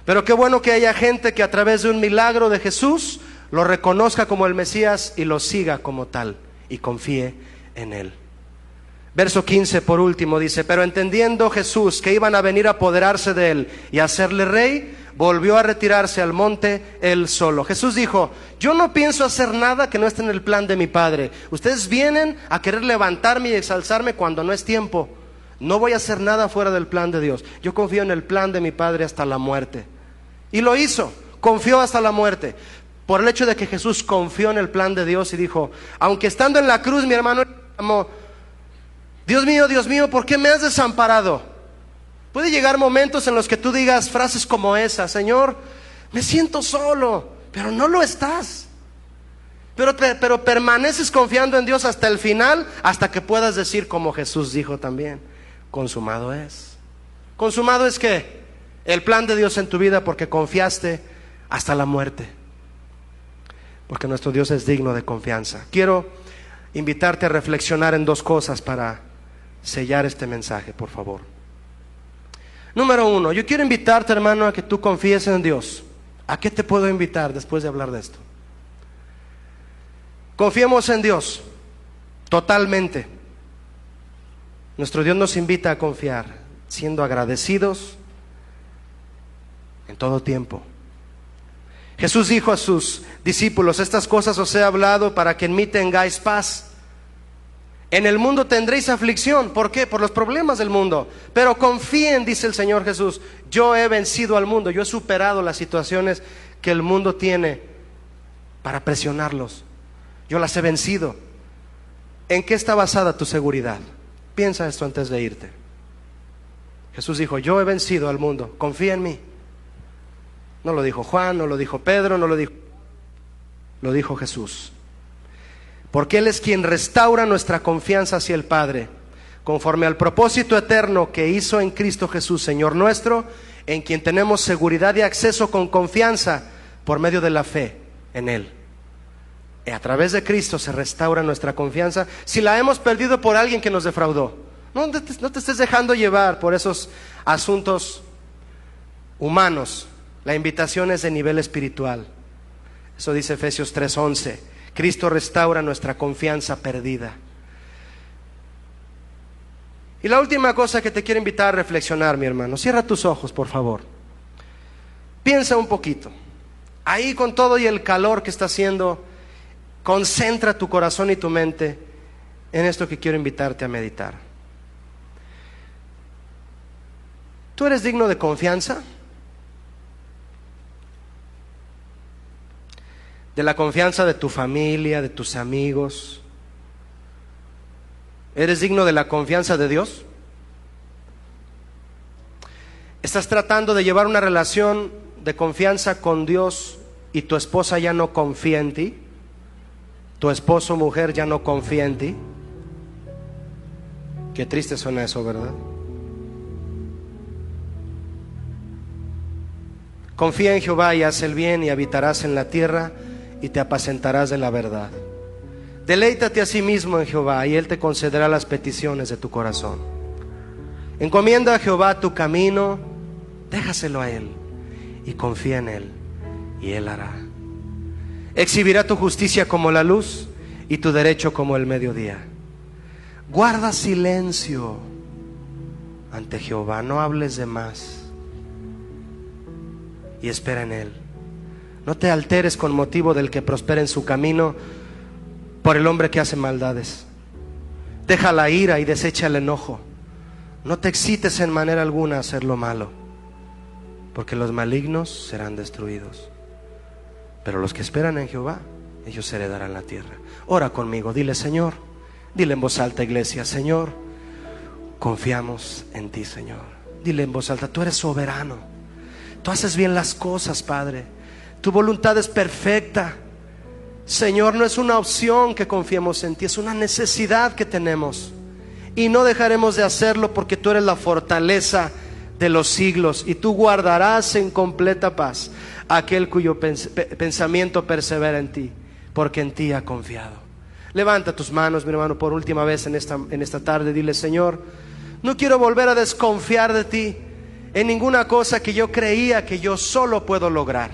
Pero qué bueno que haya gente que a través de un milagro de Jesús lo reconozca como el Mesías y lo siga como tal y confíe en Él. Verso 15 por último dice: pero entendiendo Jesús que iban a venir a apoderarse de Él y a hacerle rey, volvió a retirarse al monte Él solo. Jesús dijo: yo no pienso hacer nada que no esté en el plan de mi Padre. Ustedes vienen a querer levantarme y exalzarme cuando no es tiempo. No voy a hacer nada fuera del plan de Dios. Yo confío en el plan de mi Padre hasta la muerte. Y lo hizo, confió hasta la muerte. Por el hecho de que Jesús confió en el plan de Dios y dijo: aunque estando en la cruz mi hermano llamó: Dios mío, ¿por qué me has desamparado? Puede llegar momentos en los que tú digas frases como esa: Señor, me siento solo, pero no lo estás. Pero permaneces confiando en Dios hasta el final, hasta que puedas decir como Jesús dijo también: consumado es. ¿Consumado es qué? El plan de Dios en tu vida, porque confiaste hasta la muerte. Porque nuestro Dios es digno de confianza. Quiero invitarte a reflexionar en 2 cosas para sellar este mensaje, por favor. Número 1, yo quiero invitarte, hermano, a que tú confíes en Dios. ¿A qué te puedo invitar después de hablar de esto? Confiemos en Dios totalmente. Nuestro Dios nos invita a confiar, siendo agradecidos en todo tiempo. Jesús dijo a sus discípulos: estas cosas os he hablado para que en mí tengáis paz. En el mundo tendréis aflicción. ¿Por qué? Por los problemas del mundo. Pero confíen, dice el Señor Jesús: yo he vencido al mundo. Yo he superado las situaciones que el mundo tiene para presionarlos. Yo las he vencido. ¿En qué está basada tu seguridad? Piensa esto antes de irte. Jesús dijo: yo he vencido al mundo, confía en mí. No lo dijo Juan, no lo dijo Pedro, lo dijo Jesús. Porque Él es quien restaura nuestra confianza hacia el Padre, conforme al propósito eterno que hizo en Cristo Jesús, Señor nuestro, en quien tenemos seguridad y acceso con confianza por medio de la fe en Él. Y a través de Cristo se restaura nuestra confianza si la hemos perdido por alguien que nos defraudó. No te estés dejando llevar por esos asuntos humanos. La invitación es de nivel espiritual. Eso dice Efesios 3:11. Cristo restaura nuestra confianza perdida. Y la última cosa que te quiero invitar a reflexionar, mi hermano: cierra tus ojos, por favor. Piensa un poquito. Ahí, con todo y el calor que está haciendo, concentra tu corazón y tu mente en esto que quiero invitarte a meditar. ¿Tú eres digno de confianza? De la confianza de tu familia, de tus amigos. ¿Eres digno de la confianza de Dios? ¿Estás tratando de llevar una relación de confianza con Dios y tu esposa ya no confía en ti? ¿Tu esposo o mujer ya no confía en ti? Qué triste suena eso, ¿verdad? Confía en Jehová y haz el bien, y habitarás en la tierra y te apacentarás de la verdad. Deleítate a sí mismo en Jehová y Él te concederá las peticiones de tu corazón. Encomienda a Jehová tu camino, déjaselo a Él y confía en Él. y Él hará. Exhibirá tu justicia como la luz y tu derecho como el mediodía. Guarda silencio ante Jehová, no hables de más, y espera en Él. No te alteres con motivo del que prospera en su camino, por el hombre que hace maldades. Deja la ira y desecha el enojo. No te excites en manera alguna a hacer lo malo, porque los malignos serán destruidos. Pero los que esperan en Jehová, ellos heredarán la tierra. Ora conmigo, dile: Señor, dile en voz alta, iglesia: Señor, confiamos en ti, Señor. Dile en voz alta: tú eres soberano, tú haces bien las cosas, Padre, tu voluntad es perfecta. Señor, no es una opción que confiemos en ti, es una necesidad que tenemos, y no dejaremos de hacerlo, porque tú eres la fortaleza de los siglos, y tú guardarás en completa paz a aquel cuyo pensamiento persevera en ti, porque en ti ha confiado. Levanta tus manos, mi hermano, por última vez en esta tarde. Dile: Señor, no quiero volver a desconfiar de ti en ninguna cosa que yo creía que yo solo puedo lograr.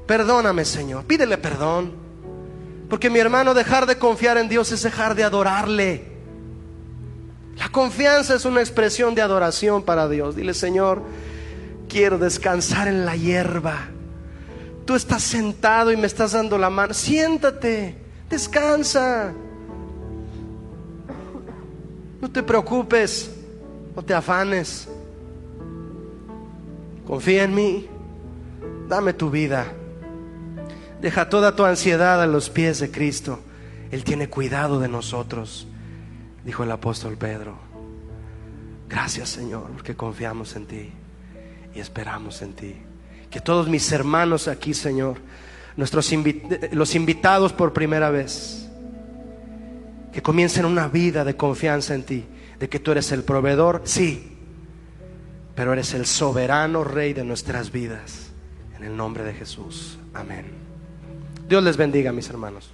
Perdóname, Señor. Pídele perdón, porque, mi hermano, dejar de confiar en Dios es dejar de adorarle. La confianza es una expresión de adoración para Dios. Dile: Señor, quiero descansar en la hierba. Tú estás sentado y me estás dando la mano. Siéntate, descansa. No te preocupes, no te afanes. Confía en mí. Dame tu vida. Deja toda tu ansiedad a los pies de Cristo. Él tiene cuidado de nosotros, dijo el apóstol Pedro. Gracias, Señor, porque confiamos en ti y esperamos en ti. Que todos mis hermanos aquí, Señor, los invitados por primera vez, que comiencen una vida de confianza en ti, de que tú eres el proveedor, sí, pero eres el soberano Rey de nuestras vidas. En el nombre de Jesús, amén. Dios les bendiga, mis hermanos.